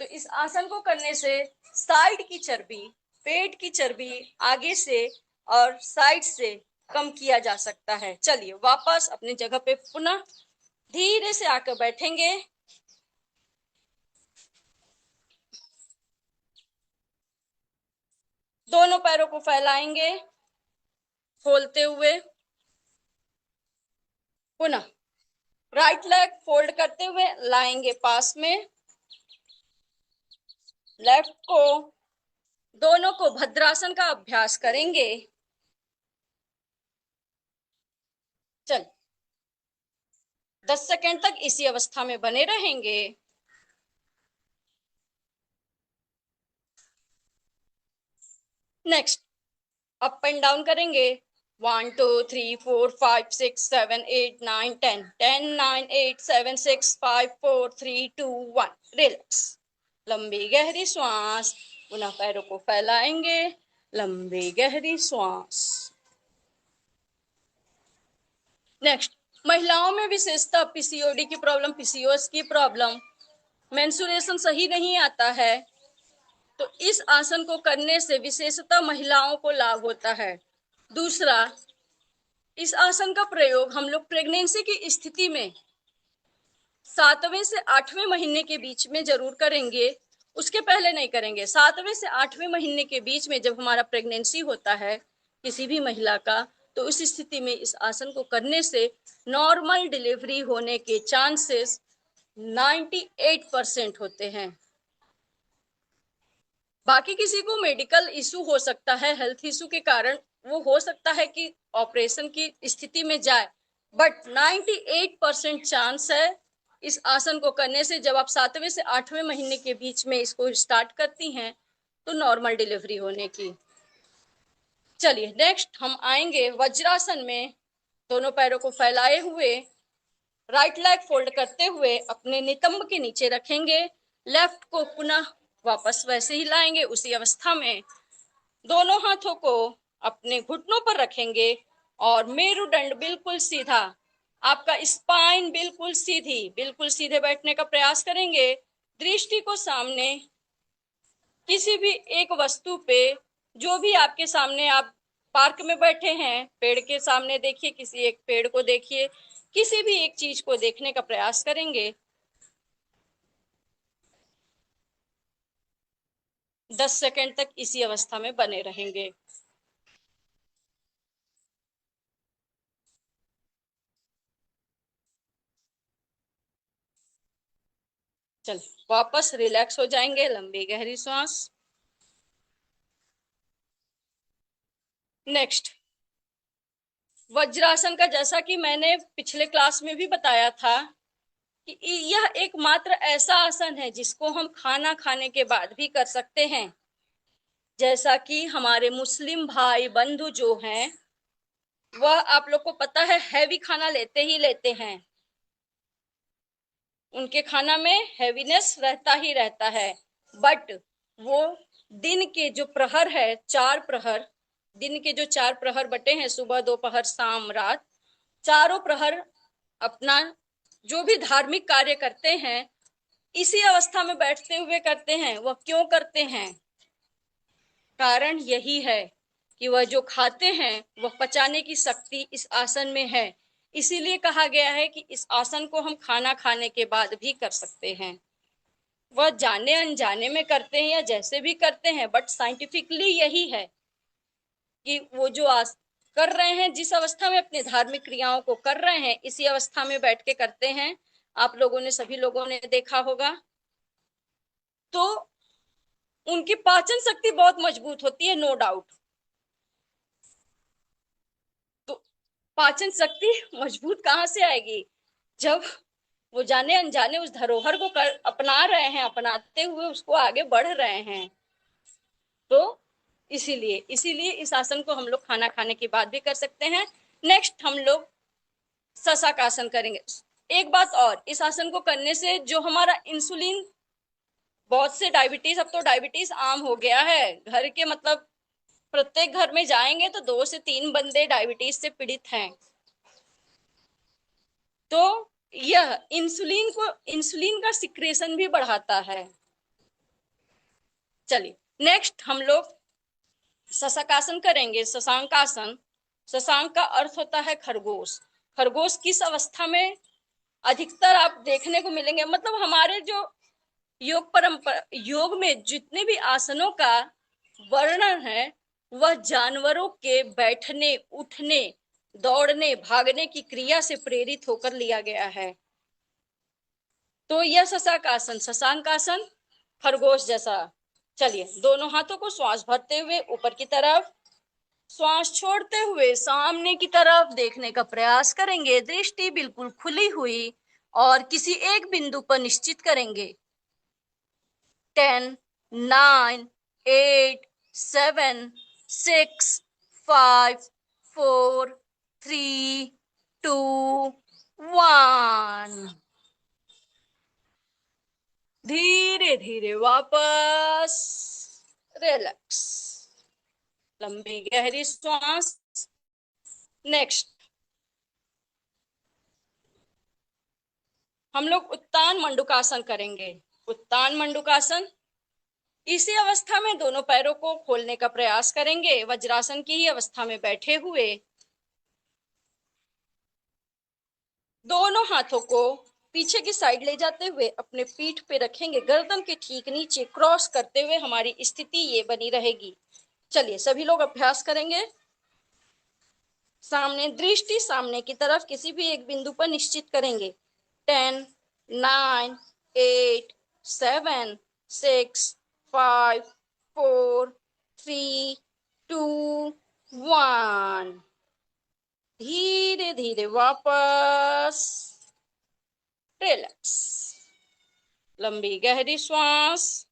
तो इस आसन को करने से साइड की चर्बी, पेट की चर्बी आगे से और साइड से कम किया जा सकता है। चलिए वापस अपनी जगह पे पुनः धीरे से आकर बैठेंगे। दोनों पैरों को फैलाएंगे खोलते हुए। पुनः राइट लेग फोल्ड करते हुए लाएंगे पास में, लेफ्ट को, दोनों को भद्रासन का अभ्यास करेंगे। चल 10 सेकेंड तक इसी अवस्था में बने रहेंगे। नेक्स्ट अप एंड डाउन करेंगे। 1 2 3 4 5 6 7 8 9 10 10 9 8 7 6 5 4 3 2 1। रिलैक्स, लंबी गहरी श्वास। पुनः पैरों को फैलाएंगे, लंबी गहरी श्वास। नेक्स्ट, महिलाओं में विशेषतः पीसीओडी की प्रॉब्लम, पीसीओएस की प्रॉब्लम, मेंस्ट्रुएशन सही नहीं आता है, तो इस आसन को करने से विशेषतः महिलाओं को लाभ होता है। दूसरा, इस आसन का प्रयोग हम लोग प्रेगनेंसी की स्थिति में 7वें से 8वें महीने के बीच में जरूर करेंगे, उसके पहले नहीं करेंगे। 7वें से 8वें महीने के बीच में जब हमारा प्रेगनेंसी होता है किसी भी महिला का, तो उस स्थिति में इस आसन को करने से नॉर्मल डिलीवरी होने के चांसेस 98% होते हैं। बाकी किसी को मेडिकल इशू हो सकता है, हेल्थ इशू के कारण वो हो सकता है कि ऑपरेशन की स्थिति में जाए, बट 98% चांस है इस आसन को करने से। जब आप 7वें से 8वें महीने के बीच में इसको स्टार्ट करती हैं तो नॉर्मल डिलीवरी होने की। चलिए नेक्स्ट हम आएंगे वज्रासन में। दोनों पैरों को फैलाए हुए, राइट लेग फोल्ड करते हुए अपने नितंब के नीचे रखेंगे, लेफ्ट को पुनः वापस वैसे ही लाएंगे उसी अवस्था में। दोनों हाथों को अपने घुटनों पर रखेंगे और मेरुदंड बिल्कुल सीधा, आपका स्पाइन बिल्कुल सीधी, बिल्कुल सीधे बैठने का प्रयास करेंगे। दृष्टि को सामने किसी भी एक वस्तु पे, जो भी आपके सामने, आप पार्क में बैठे हैं, पेड़ के सामने देखिए, किसी एक पेड़ को देखिए, किसी भी एक चीज को देखने का प्रयास करेंगे। 10 सेकंड तक इसी अवस्था में बने रहेंगे। चल वापस रिलैक्स हो जाएंगे, लंबी गहरी सांस। नेक्स्ट, वज्रासन का जैसा कि मैंने पिछले क्लास में भी बताया था कि यह एकमात्र ऐसा आसन है जिसको हम खाना खाने के बाद भी कर सकते हैं। जैसा कि हमारे मुस्लिम भाई बंधु जो हैं, वह आप लोग को पता है हैवी खाना लेते ही लेते हैं, उनके खाना में हैवीनेस रहता ही रहता है, बट वो दिन के जो प्रहर है, 4 प्रहर, दिन के जो 4 प्रहर बटे हैं, सुबह दोपहर शाम रात, चारों प्रहर अपना जो भी धार्मिक कार्य करते हैं इसी अवस्था में बैठते हुए करते हैं। वह क्यों करते हैं? कारण यही है कि वह जो खाते हैं वह पचाने की शक्ति इस आसन में है। इसीलिए कहा गया है कि इस आसन को हम खाना खाने के बाद भी कर सकते हैं। वह जाने अनजाने में करते हैं या जैसे भी करते हैं, बट साइंटिफिकली यही है कि वो जो कर रहे हैं, जिस अवस्था में अपने धार्मिक क्रियाओं को कर रहे हैं, इसी अवस्था में बैठ के करते हैं। आप लोगों ने, सभी लोगों ने देखा होगा। तो उनकी पाचन शक्ति बहुत मजबूत होती है, नो डाउट। तो पाचन शक्ति मजबूत कहाँ से आएगी? जब वो जाने अनजाने उस धरोहर को अपना रहे हैं, अपनाते हुए उसको आगे बढ़ रहे हैं। तो इसीलिए इसीलिए इस आसन को हम लोग खाना खाने के बाद भी कर सकते हैं। नेक्स्ट हम लोग शशाकासन करेंगे। एक बात और, इस आसन को करने से जो हमारा इंसुलिन, बहुत से डायबिटीज, अब तो डायबिटीज आम हो गया है, घर के मतलब प्रत्येक घर में जाएंगे तो 2 से 3 बंदे डायबिटीज से पीड़ित हैं। तो यह इंसुलिन का सिक्रेशन भी बढ़ाता है। चलिए नेक्स्ट हम लोग शशाकासन करेंगे, शशांकासन। शशांक का अर्थ होता है खरगोश। खरगोश किस अवस्था में अधिकतर आप देखने को मिलेंगे? मतलब हमारे जो योग परंपरा, योग में जितने भी आसनों का वर्णन है वह जानवरों के बैठने, उठने, दौड़ने, भागने की क्रिया से प्रेरित होकर लिया गया है। तो यह शशांकासन, शशांकासन खरगोश जैसा। चलिए दोनों हाथों को श्वास भरते हुए ऊपर की तरफ, श्वास छोड़ते हुए सामने की तरफ देखने का प्रयास करेंगे। दृष्टि बिल्कुल खुली हुई और किसी एक बिंदु पर निश्चित करेंगे। 10, 9, 8, 7, 6, 5, 4, 3, 2, 1। धीरे धीरे वापस रिलैक्स, लंबी गहरी श्वास। नेक्स्ट, हम लोग उत्तान मंडूकासन करेंगे। उत्तान मंडूकासन। इसी अवस्था में दोनों पैरों को खोलने का प्रयास करेंगे, वज्रासन की ही अवस्था में बैठे हुए। दोनों हाथों को पीछे की साइड ले जाते हुए अपने पीठ पे रखेंगे, गर्दन के ठीक नीचे क्रॉस करते हुए हमारी स्थिति ये बनी रहेगी। चलिए सभी लोग अभ्यास करेंगे। सामने दृष्टि सामने की तरफ किसी भी एक बिंदु पर निश्चित करेंगे। 10, 9, 8, 7, 6, 5, 4, 3, 2, 1। धीरे धीरे वापस। रिलैक्स। लंबी गहरी श्वास।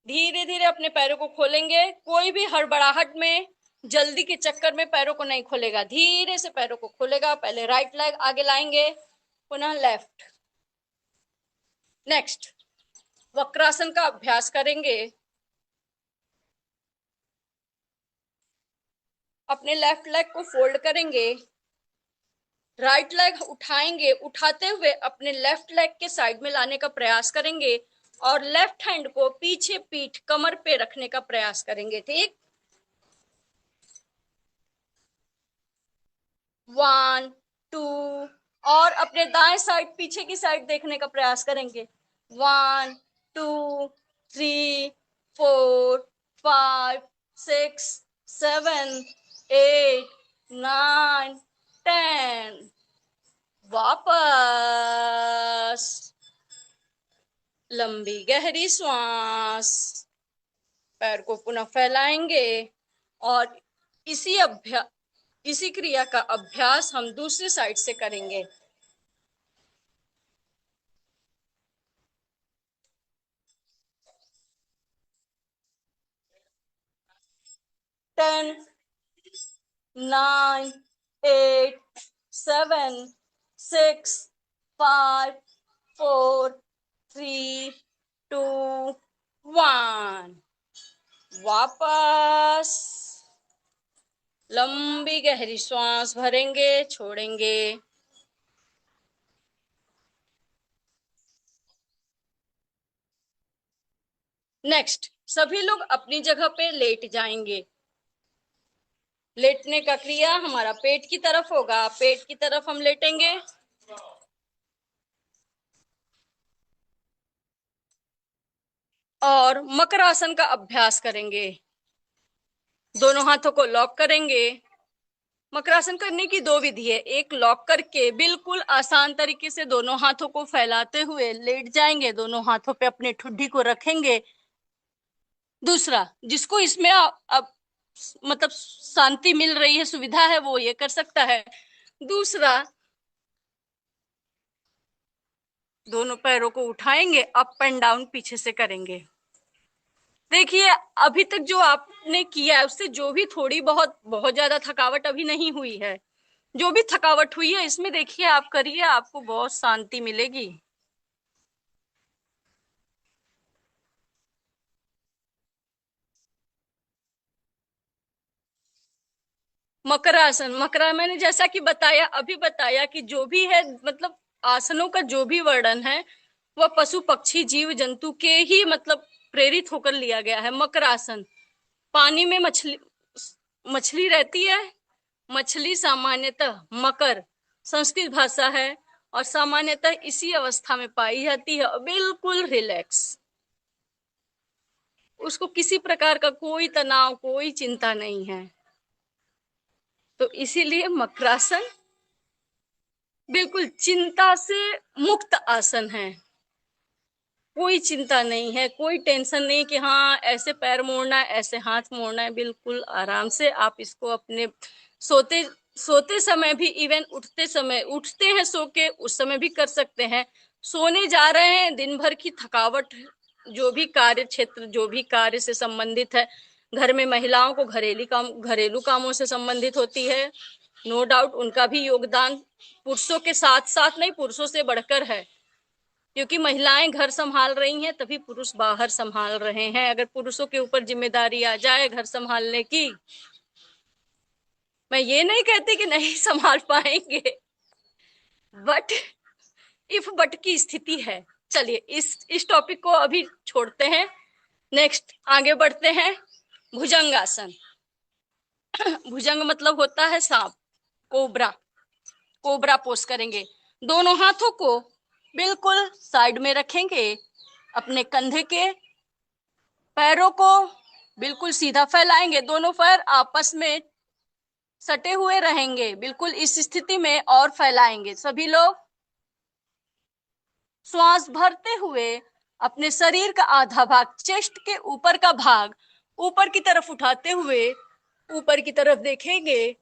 धीरे धीरे अपने पैरों को खोलेंगे। कोई भी हड़बड़ाहट में, जल्दी के चक्कर में पैरों को नहीं खोलेगा, धीरे से पैरों को खोलेगा। पहले राइट लेग आगे लाएंगे, पुनः लेफ्ट। नेक्स्ट वक्रासन का अभ्यास करेंगे। अपने लेफ्ट लेग को फोल्ड करेंगे, राइट लेग उठाएंगे, उठाते हुए अपने लेफ्ट लेग के साइड में लाने का प्रयास करेंगे और लेफ्ट हैंड को पीछे पीठ कमर पे रखने का प्रयास करेंगे। ठीक, 1, 2 और अपने दाएं साइड पीछे की साइड देखने का प्रयास करेंगे। 1, 2, 3, 4, 5, 6, 7, 8, 9, 10। वापस। लंबी गहरी श्वास। पैर को पुनः फैलाएंगे और इसी क्रिया का अभ्यास हम दूसरी साइड से करेंगे। 10, 9, 8, 7, 6, 5, 4, 3, 2, 1। वापस। लंबी गहरी श्वास भरेंगे, छोड़ेंगे। नेक्स्ट सभी लोग अपनी जगह पे लेट जाएंगे। लेटने का क्रिया हमारा पेट की तरफ होगा, पेट की तरफ हम लेटेंगे। और मकर आसन का अभ्यास करेंगे। दोनों हाथों को लॉक करेंगे। मकरासन करने की दो विधि है। एक, लॉक करके बिल्कुल आसान तरीके से दोनों हाथों को फैलाते हुए लेट जाएंगे, दोनों हाथों पे अपने ठुड्डी को रखेंगे। दूसरा, जिसको इसमें अब मतलब शांति मिल रही है, सुविधा है, वो ये कर सकता है। दूसरा, दोनों पैरों को उठाएंगे, अप एंड डाउन पीछे से करेंगे। देखिए अभी तक जो आपने किया है उससे जो भी थोड़ी बहुत बहुत ज्यादा थकावट अभी नहीं हुई है, जो भी थकावट हुई है इसमें देखिए आप करिए, आपको बहुत शांति मिलेगी। मकरासन, मकरा मैंने जैसा कि बताया, अभी बताया कि जो भी है मतलब आसनों का जो भी वर्णन है वह पशु पक्षी जीव जंतु के ही मतलब प्रेरित होकर लिया गया है। मकरासन, पानी में मछली मछली रहती है। मछली सामान्यतः मकर संस्कृत भाषा है और सामान्यतः इसी अवस्था में पाई जाती है, बिल्कुल रिलैक्स। उसको किसी प्रकार का कोई तनाव, कोई चिंता नहीं है। तो इसीलिए मकरासन बिल्कुल चिंता से मुक्त आसन है। कोई चिंता नहीं है, कोई टेंशन नहीं कि हाँ ऐसे पैर मोड़ना है, ऐसे हाथ मोड़ना है। बिल्कुल आराम से आप इसको अपने सोते सोते समय भी, इवन उठते समय, उठते हैं सो के उस समय भी कर सकते हैं। सोने जा रहे हैं, दिन भर की थकावट, जो भी कार्य क्षेत्र, जो भी कार्य से संबंधित है, घर में महिलाओं को घरेलू कामों से संबंधित होती है, नो डाउट उनका भी योगदान पुरुषों के साथ साथ नहीं, पुरुषों से बढ़कर है। क्योंकि महिलाएं घर संभाल रही हैं तभी पुरुष बाहर संभाल रहे हैं। अगर पुरुषों के ऊपर जिम्मेदारी आ जाए घर संभालने की मैं ये नहीं कहती कि नहीं संभाल पाएंगे, बट इफ बट की स्थिति है। चलिए इस टॉपिक को अभी छोड़ते हैं, नेक्स्ट आगे बढ़ते हैं। भुजंगासन। भुजंग मतलब होता है सांप, कोबरा। कोबरा पोज करेंगे, दोनों हाथों को बिल्कुल साइड में रखेंगे, अपने कंधे के पैरों को बिल्कुल सीधा फैलाएंगे, दोनों पैर आपस में सटे हुए रहेंगे बिल्कुल इस स्थिति में, और फैलाएंगे सभी लोग। श्वास भरते हुए अपने शरीर का आधा भाग, चेस्ट के ऊपर का भाग ऊपर की तरफ उठाते हुए ऊपर की तरफ देखेंगे।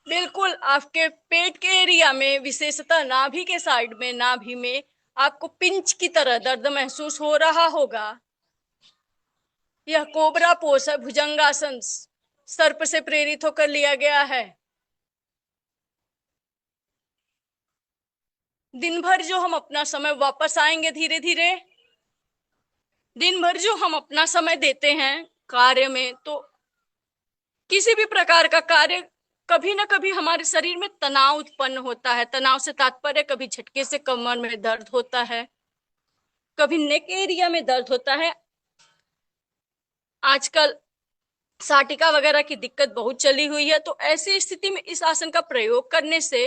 बिल्कुल आपके पेट के एरिया में, विशेषतः नाभि के साइड में, नाभि में आपको पिंच की तरह दर्द महसूस हो रहा होगा। यह कोबरा पोज है, भुजंगासन सर्प से प्रेरित होकर लिया गया है। दिन भर जो हम अपना समय, वापस आएंगे धीरे धीरे, दिन भर जो हम अपना समय देते हैं कार्य में, तो किसी भी प्रकार का कार्य, कभी ना कभी हमारे शरीर में तनाव उत्पन्न होता है। तनाव से तात्पर्य कभी झटके से कमर में दर्द होता है, कभी नेक एरिया में दर्द होता है। आजकल साटिका वगैरह की दिक्कत बहुत चली हुई है, तो ऐसी स्थिति में इस आसन का प्रयोग करने से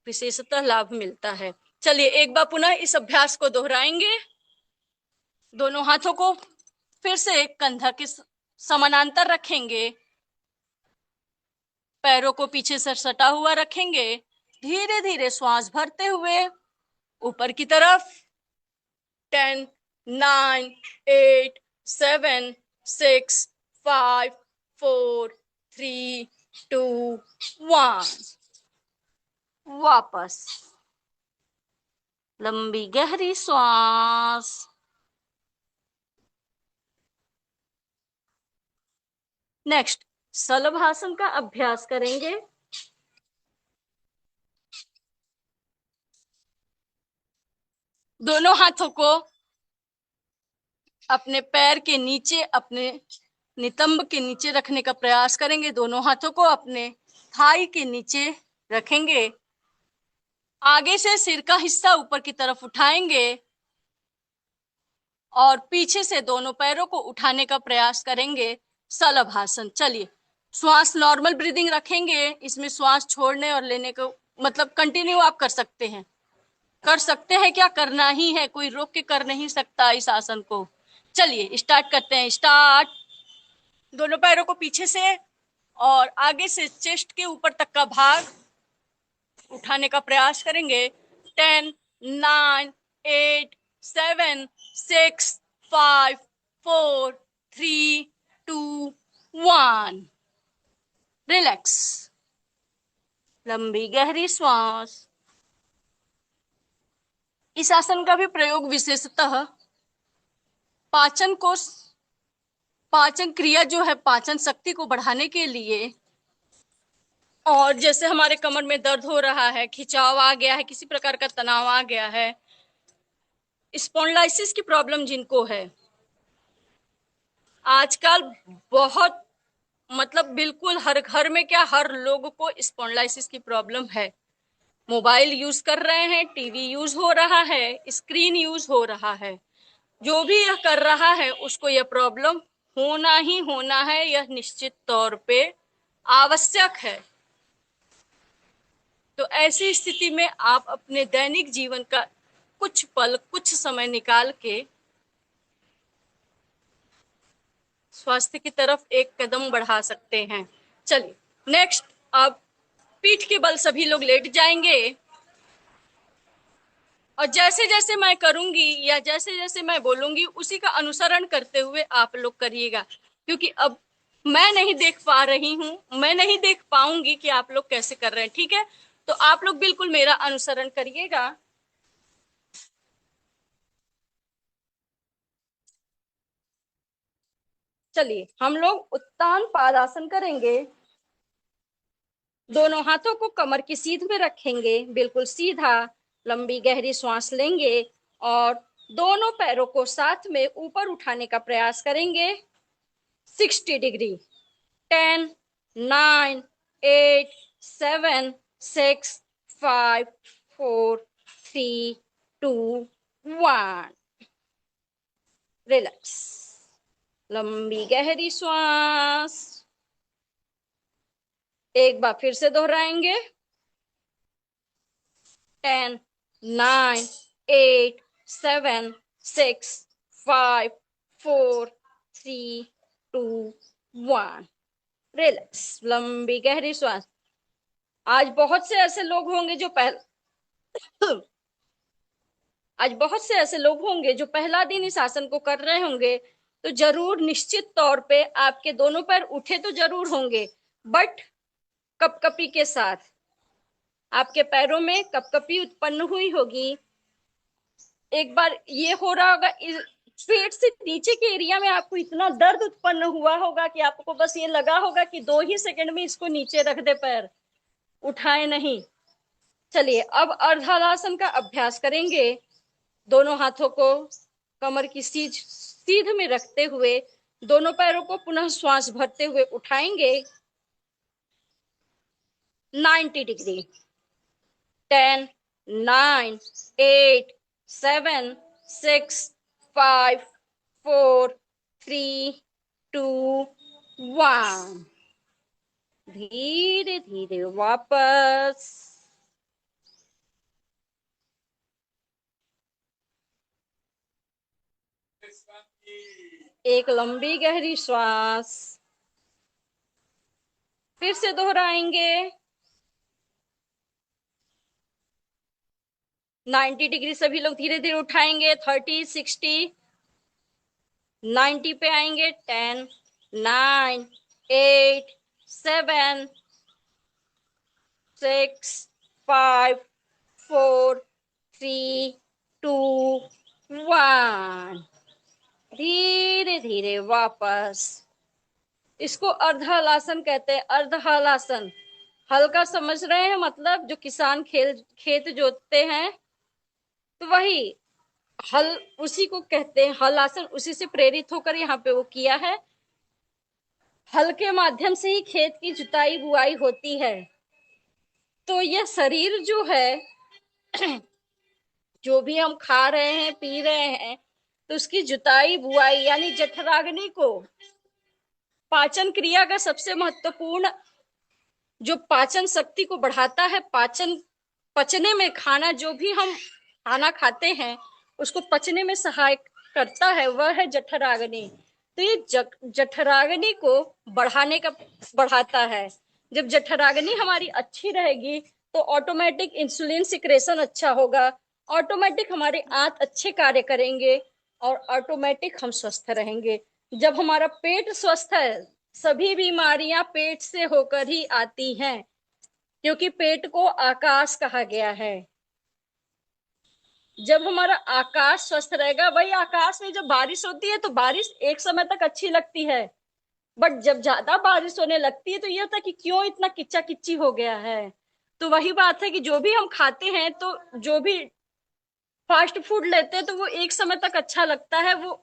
विशेषतः लाभ मिलता है। चलिए एक बार पुनः इस अभ्यास को दोहराएंगे। दोनों हाथों को फिर से कंधा के समानांतर रखेंगे, पैरों को पीछे से सटा हुआ रखेंगे, धीरे धीरे श्वास भरते हुए ऊपर की तरफ। 10, 9, 8, 7, 6, 5, 4, 3, 2, 1। वापस लंबी गहरी श्वास। नेक्स्ट शलभासन का अभ्यास करेंगे। दोनों हाथों को अपने पैर के नीचे, अपने नितंब के नीचे रखने का प्रयास करेंगे। दोनों हाथों को अपने थाई के नीचे रखेंगे, आगे से सिर का हिस्सा ऊपर की तरफ उठाएंगे और पीछे से दोनों पैरों को उठाने का प्रयास करेंगे। शलभासन। चलिए श्वास नॉर्मल ब्रीदिंग रखेंगे, इसमें श्वास छोड़ने और लेने को मतलब कंटिन्यू आप कर सकते हैं, क्या करना ही है, कोई रोक के कर नहीं सकता इस आसन को। चलिए स्टार्ट करते हैं। स्टार्ट। दोनों पैरों को पीछे से और आगे से चेस्ट के ऊपर तक का भाग उठाने का प्रयास करेंगे। 10, 9, 8, 7, 6, 5, 4, 3, 2, 1। रिलैक्स। लंबी गहरी श्वास। इस आसन का भी प्रयोग विशेषतः पाचन को, पाचन क्रिया जो है, पाचन शक्ति को बढ़ाने के लिए, और जैसे हमारे कमर में दर्द हो रहा है, खिंचाव आ गया है, किसी प्रकार का तनाव आ गया है, स्पॉन्डिलाइसिस की प्रॉब्लम जिनको है, आजकल बहुत मतलब बिल्कुल हर घर में, क्या हर लोग को स्पॉन्डिलाइसिस की प्रॉब्लम है। मोबाइल यूज कर रहे हैं, टीवी यूज हो रहा है, स्क्रीन यूज हो रहा है, जो भी यह कर रहा है उसको यह प्रॉब्लम होना ही होना है, यह निश्चित तौर पे आवश्यक है। तो ऐसी स्थिति में आप अपने दैनिक जीवन का कुछ पल, कुछ समय निकाल के स्वास्थ्य की तरफ एक कदम बढ़ा सकते हैं। चलिए नेक्स्ट, अब पीठ के बल सभी लोग लेट जाएंगे और जैसे जैसे मैं करूंगी या जैसे जैसे मैं बोलूंगी उसी का अनुसरण करते हुए आप लोग करिएगा, क्योंकि अब मैं नहीं देख पा रही हूँ, मैं नहीं देख पाऊंगी कि आप लोग कैसे कर रहे हैं। ठीक है, तो आप लोग बिल्कुल मेरा अनुसरण करिएगा। चलिए हम लोग उत्तान पादासन करेंगे। दोनों हाथों को कमर की सीध में रखेंगे, बिल्कुल सीधा। लंबी गहरी श्वास लेंगे और दोनों पैरों को साथ में ऊपर उठाने का प्रयास करेंगे 60 डिग्री। 10, 9, 8 7 6 5 4 3 2 1। रिलैक्स। लंबी गहरी श्वास। एक बार फिर से दोहराएंगे। 10 9 8 7 6 5 4 3 2 1। रिलैक्स। लंबी गहरी श्वास। आज बहुत से ऐसे लोग होंगे जो आज बहुत से ऐसे लोग होंगे जो पहला दिन इस आसन को कर रहे होंगे, तो जरूर निश्चित तौर पे आपके दोनों पैर उठे तो जरूर होंगे, बट कपकपी के साथ आपके पैरों में कपकपी उत्पन्न हुई होगी। एक बार ये हो रहा होगा, पेट से नीचे के एरिया में आपको इतना दर्द उत्पन्न हुआ होगा कि आपको बस ये लगा होगा कि 2 ही सेकंड में इसको नीचे रख दे, पैर उठाए नहीं। चलिए अब अर्धहलासन का अभ्यास करेंगे। दोनों हाथों को कमर की सीध में रखते हुए दोनों पैरों को पुनः श्वास भरते हुए उठाएंगे 90 डिग्री। 10 9 8 7 6 5 4 3 2 1। धीरे धीरे वापस। एक लंबी गहरी श्वास फिर से दोहराएंगे। 90 डिग्री सभी लोग धीरे धीरे उठाएंगे। 30 60 90 पे आएंगे। 10 9 8 7 6 5 4 3 2 1। धीरे धीरे वापस। इसको अर्धहलासन कहते हैं। अर्धहलासन हल्का समझ रहे हैं, मतलब जो किसान खेत जोतते हैं तो वही हल उसी को कहते हैं हलासन। उसी से प्रेरित होकर यहाँ पे वो किया है। हल के माध्यम से ही खेत की जुताई बुआई होती है। तो यह शरीर जो है जो भी हम खा रहे हैं पी रहे हैं, तो उसकी जुताई बुआई यानी जठराग्नि को पाचन क्रिया का सबसे महत्वपूर्ण जो पाचन शक्ति को बढ़ाता है, पचने में खाना जो भी हम खाना खाते हैं उसको पचने में सहायक करता है, वह है जठराग्नि। तो ये जठराग्नि को बढ़ाता है। जब जठराग्नि हमारी अच्छी रहेगी तो ऑटोमेटिक इंसुलिन सिक्रेशन अच्छा होगा, ऑटोमेटिक हमारे आंत अच्छे कार्य करेंगे और ऑटोमेटिक हम स्वस्थ रहेंगे। जब हमारा पेट स्वस्थ है, सभी बीमारियां पेट से होकर ही आती हैं, क्योंकि पेट को आकाश कहा गया है। जब हमारा आकाश स्वस्थ रहेगा, वही आकाश में जब बारिश होती है तो बारिश एक समय तक अच्छी लगती है, बट जब ज्यादा बारिश होने लगती है तो ये होता है कि क्यों इतना किच्चा किच्ची हो गया है। तो वही बात है कि जो भी हम खाते हैं, तो जो भी फास्ट फूड लेते हैं तो वो एक समय तक अच्छा लगता है, वो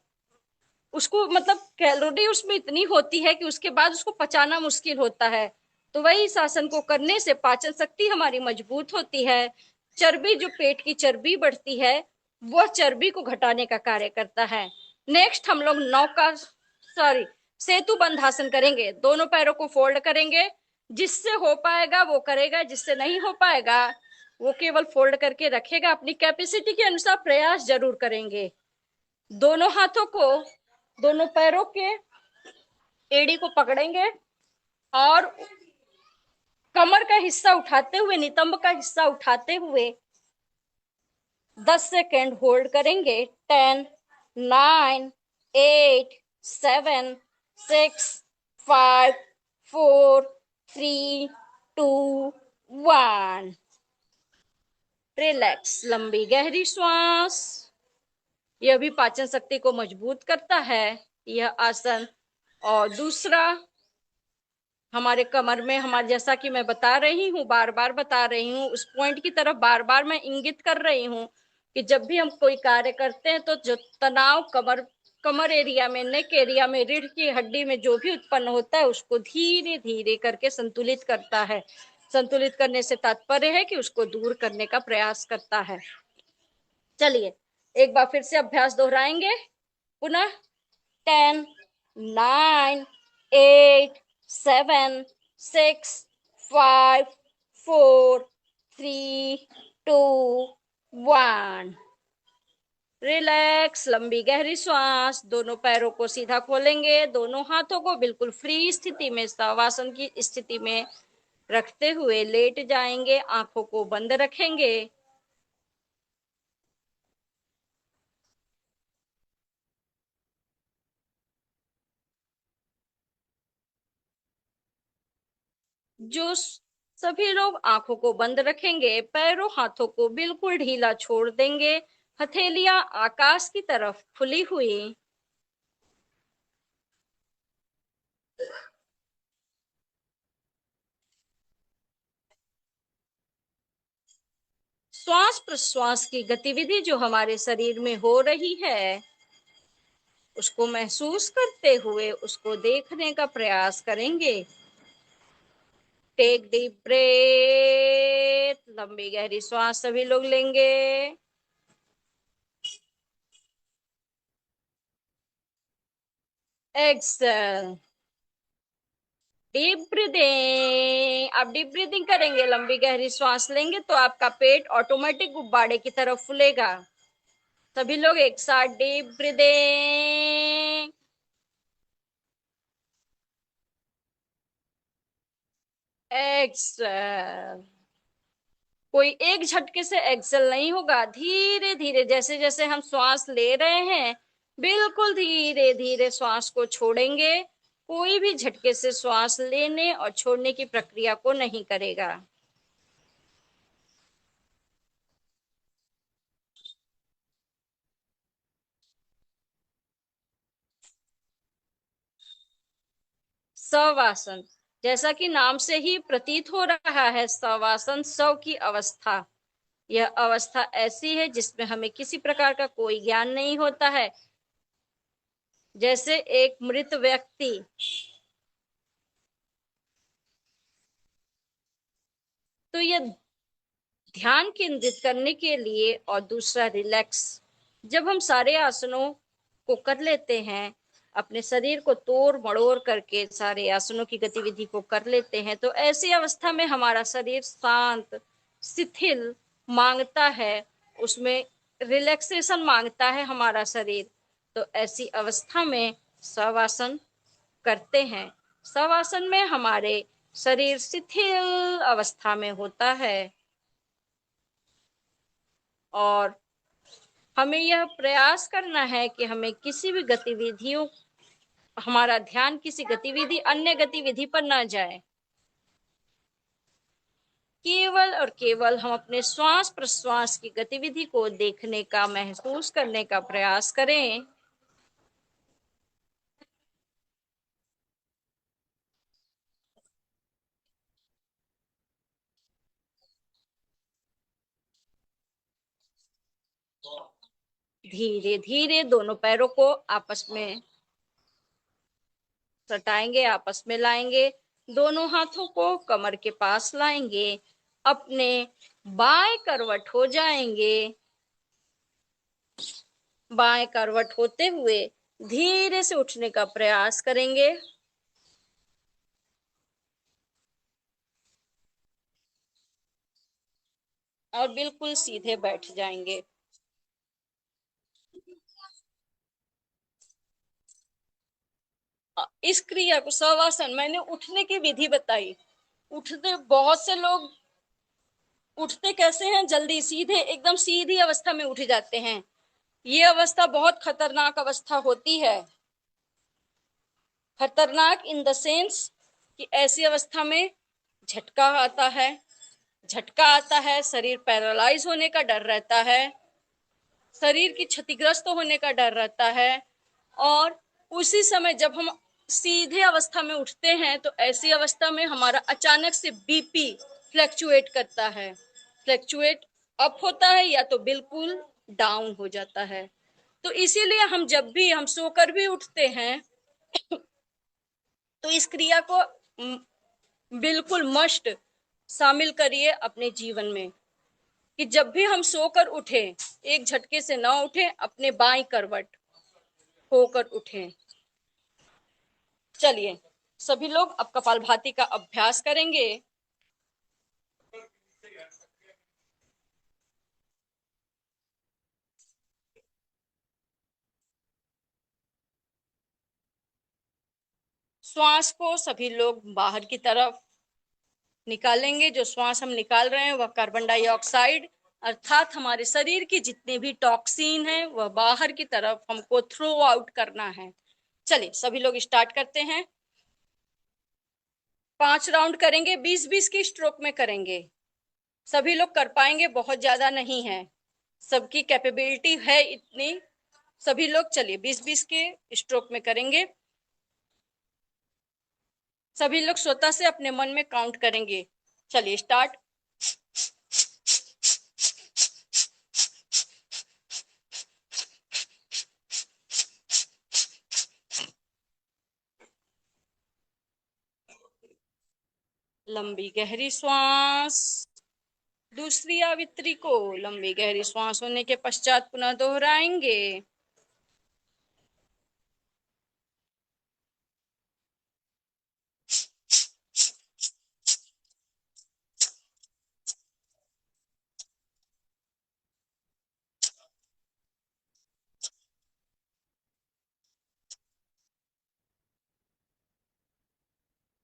उसको मतलब कैलोरी उसमें इतनी होती है कि उसके बाद उसको पचाना मुश्किल होता है। तो वही इस आसन को करने से पाचन शक्ति हमारी मजबूत होती है। चर्बी, जो पेट की चर्बी बढ़ती है, वह चर्बी को घटाने का कार्य करता है। नेक्स्ट हम लोग सेतु बंधासन करेंगे। दोनों पैरों को फोल्ड करेंगे। जिससे हो पाएगा वो करेगा, जिससे नहीं हो पाएगा वो केवल फोल्ड करके रखेगा। अपनी कैपेसिटी के अनुसार प्रयास जरूर करेंगे। दोनों हाथों को दोनों पैरों के एड़ी को पकड़ेंगे और कमर का हिस्सा उठाते हुए, नितंब का हिस्सा उठाते हुए 10 सेकेंड होल्ड करेंगे। 10 9 8 7 6 5 4 3 2 1। रिलैक्स। लंबी गहरी श्वास। यह भी पाचन शक्ति को मजबूत करता है यह आसन। और दूसरा, हमारे कमर में हमारे, जैसा कि मैं बता रही हूँ, बार बार बता रही हूँ, उस पॉइंट की तरफ बार बार मैं इंगित कर रही हूँ कि जब भी हम कोई कार्य करते हैं तो जो तनाव कमर कमर एरिया में, नेक एरिया में, रीढ़ की हड्डी में जो भी उत्पन्न होता है उसको धीरे धीरे करके संतुलित करता है। संतुलित करने से तात्पर्य है कि उसको दूर करने का प्रयास करता है। चलिए एक बार फिर से अभ्यास दोहराएंगे पुनः। 10, 9, 8, 7, 6, 5, 4, 3, 2, 1। रिलैक्स, लंबी गहरी श्वास। दोनों पैरों को सीधा खोलेंगे, दोनों हाथों को बिल्कुल फ्री स्थिति में, शवासन की स्थिति में रखते हुए लेट जाएंगे। आंखों को बंद रखेंगे। जो सभी लोग आंखों को बंद रखेंगे, पैरों हाथों को बिल्कुल ढीला छोड़ देंगे, हथेलियां आकाश की तरफ खुली हुई। श्वास प्रश्वास की गतिविधि जो हमारे शरीर में हो रही है उसको महसूस करते हुए उसको देखने का प्रयास करेंगे। टेक डीप ब्रेथ, लंबी गहरी श्वास सभी लोग लेंगे। Exhale, deep breathing. आप डीप ब्रीदिंग करेंगे, लंबी गहरी श्वास लेंगे तो आपका पेट ऑटोमेटिक गुब्बारे की तरफ फूलेगा। सभी लोग एक साथ डीप ब्रीदिंग। एक्सेल। कोई एक झटके से एक्सेल नहीं होगा, धीरे धीरे जैसे जैसे हम श्वास ले रहे हैं बिल्कुल धीरे धीरे श्वास को छोड़ेंगे। कोई भी झटके से श्वास लेने और छोड़ने की प्रक्रिया को नहीं करेगा। शवासन, जैसा कि नाम से ही प्रतीत हो रहा है, शवासन शव की अवस्था। यह अवस्था ऐसी है जिसमें हमें किसी प्रकार का कोई ज्ञान नहीं होता है। जैसे एक मृत व्यक्ति। तो यह ध्यान केंद्रित करने के लिए, और दूसरा रिलैक्स। जब हम सारे आसनों को कर लेते हैं, अपने शरीर को तोड़ मड़ोड़ करके सारे आसनों की गतिविधि को कर लेते हैं, तो ऐसी अवस्था में हमारा शरीर शांत शिथिल मांगता है, उसमें रिलैक्सेशन मांगता है हमारा शरीर। तो ऐसी अवस्था में शवासन करते हैं। शवासन में हमारे शरीर शिथिल अवस्था में होता है और हमें यह प्रयास करना है कि हमें किसी भी गतिविधियों, हमारा ध्यान किसी गतिविधि अन्य गतिविधि पर न जाए। केवल और केवल हम अपने श्वास प्रश्वास की गतिविधि को देखने का, महसूस करने का प्रयास करें। धीरे धीरे दोनों पैरों को आपस में सटाएंगे, आपस में लाएंगे। दोनों हाथों को कमर के पास लाएंगे, अपने बाएं करवट हो जाएंगे। बाएं करवट होते हुए धीरे से उठने का प्रयास करेंगे और बिल्कुल सीधे बैठ जाएंगे। इस क्रिया को, शवासन, मैंने उठने की विधि बताई। उठते बहुत से लोग उठते कैसे हैं, जल्दी सीधे एकदम सीधी अवस्था में उठ जाते हैं। ये अवस्था बहुत खतरनाक अवस्था होती है। खतरनाक इन द सेंस कि ऐसी अवस्था में झटका आता है। झटका आता है, शरीर पैरालाइज होने का डर रहता है, शरीर की क्षतिग्रस्त होने का डर रहता है। और उसी समय जब हम सीधे अवस्था में उठते हैं तो ऐसी अवस्था में हमारा अचानक से बीपी फ्लक्चुएट करता है। फ्लक्चुएट अप होता है या तो बिल्कुल डाउन हो जाता है। तो इसीलिए हम जब भी हम सोकर भी उठते हैं तो इस क्रिया को बिल्कुल मस्ट शामिल करिए अपने जीवन में, कि जब भी हम सोकर उठे एक झटके से ना उठे, अपने बाईं करवट होकर उठे। चलिए सभी लोग अब कपालभाति का अभ्यास करेंगे। श्वास को सभी लोग बाहर की तरफ निकालेंगे। जो श्वास हम निकाल रहे हैं वह कार्बन डाइऑक्साइड अर्थात हमारे शरीर की जितने भी टॉक्सिन है वह बाहर की तरफ हमको थ्रो आउट करना है। चलिए सभी लोग स्टार्ट करते हैं। 5 राउंड करेंगे, 20-20 की स्ट्रोक में करेंगे। सभी लोग कर पाएंगे, बहुत ज्यादा नहीं है, सबकी कैपेबिलिटी है इतनी। सभी लोग चलिए 20-20 के स्ट्रोक में करेंगे। सभी लोग स्वतः से अपने मन में काउंट करेंगे। चलिए स्टार्ट। लंबी गहरी श्वास। दूसरी आवृत्ति को लंबी गहरी श्वास होने के पश्चात पुनः दोहराएंगे।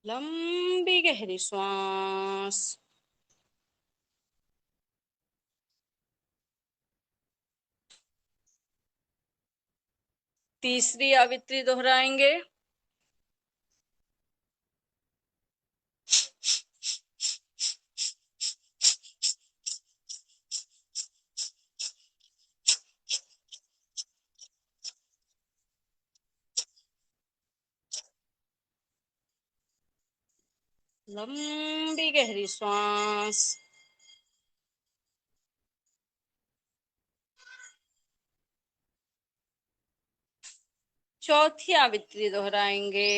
लंबी गहरी श्वास। तीसरी आवृत्ति दोहराएंगे। लंबी गहरी श्वास। चौथी आवृत्ति दोहराएंगे।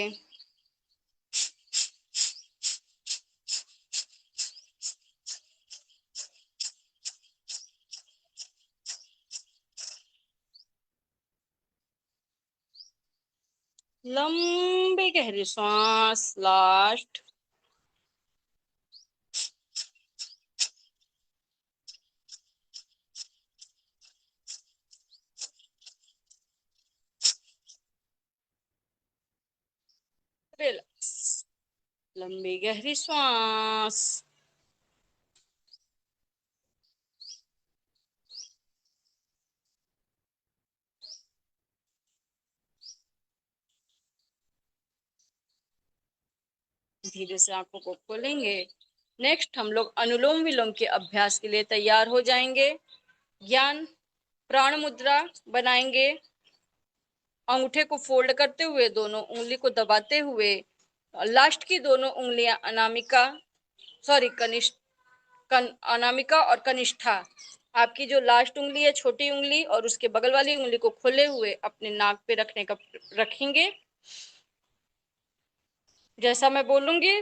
लंबी गहरी श्वास लास्ट। रिलैक्स। लंबी गहरी श्वास। धीरे से आंखों को खोलेंगे। नेक्स्ट हम लोग अनुलोम विलोम के अभ्यास के लिए तैयार हो जाएंगे। ज्ञान प्राण मुद्रा बनाएंगे। अंगूठे को फोल्ड करते हुए दोनों उंगली को दबाते हुए लास्ट की दोनों उंगलियां अनामिका सॉरी कनिष्ठ अनामिका और कनिष्ठा, आपकी जो लास्ट उंगली है छोटी उंगली और उसके बगल वाली उंगली को खोले हुए अपने नाक पे रखने का रखेंगे। जैसा मैं बोलूंगी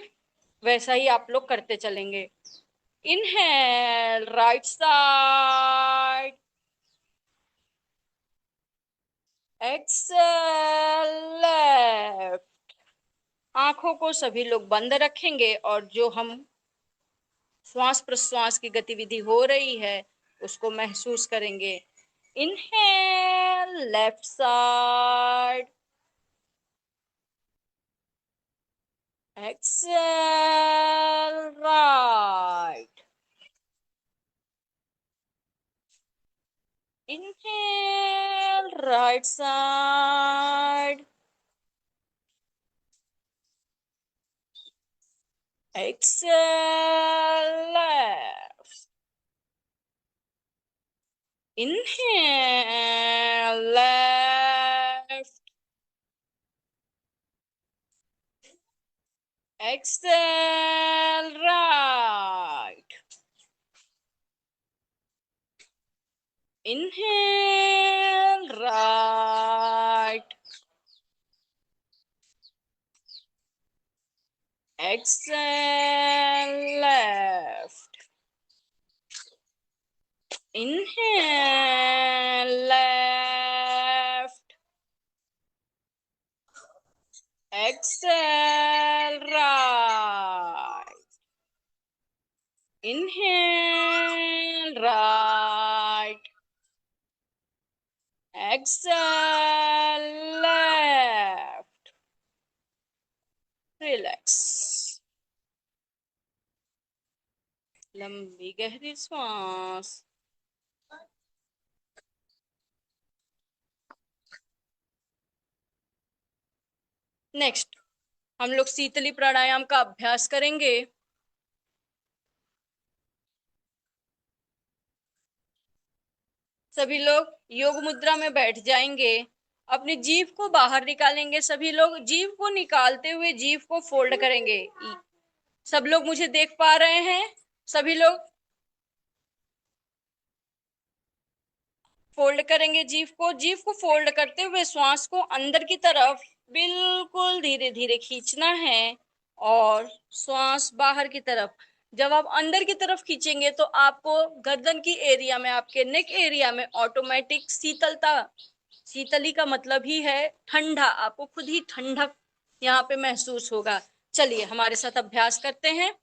वैसा ही आप लोग करते चलेंगे। Inhale right side. Exhale left. आंखों को सभी लोग बंद रखेंगे और जो हम श्वास प्रश्वास की गतिविधि हो रही है उसको महसूस करेंगे। Inhale left side. Exhale right. Inhale right side. Exhale left. Inhale left. Exhale right. Inhale, right. Exhale, left. Inhale, left. Exhale, right. Inhale, right. Exhale, left. Relax. लंबी गहरी सांस. नेक्स्ट हम लोग शीतली प्राणायाम का अभ्यास करेंगे. सभी लोग योग मुद्रा में बैठ जाएंगे. अपनी जीभ को बाहर निकालेंगे. सभी लोग जीभ को निकालते हुए जीभ को फोल्ड करेंगे. सब लोग मुझे देख पा रहे हैं? सभी लोग फोल्ड करेंगे जीभ को. जीभ को फोल्ड करते हुए श्वास को अंदर की तरफ बिल्कुल धीरे धीरे खींचना है और श्वास बाहर की तरफ. जब आप अंदर की तरफ खींचेंगे तो आपको गर्दन की एरिया में, आपके नेक एरिया में ऑटोमेटिक शीतलता. शीतली का मतलब ही है ठंडा. आपको खुद ही ठंडक यहाँ पे महसूस होगा. चलिए हमारे साथ अभ्यास करते हैं.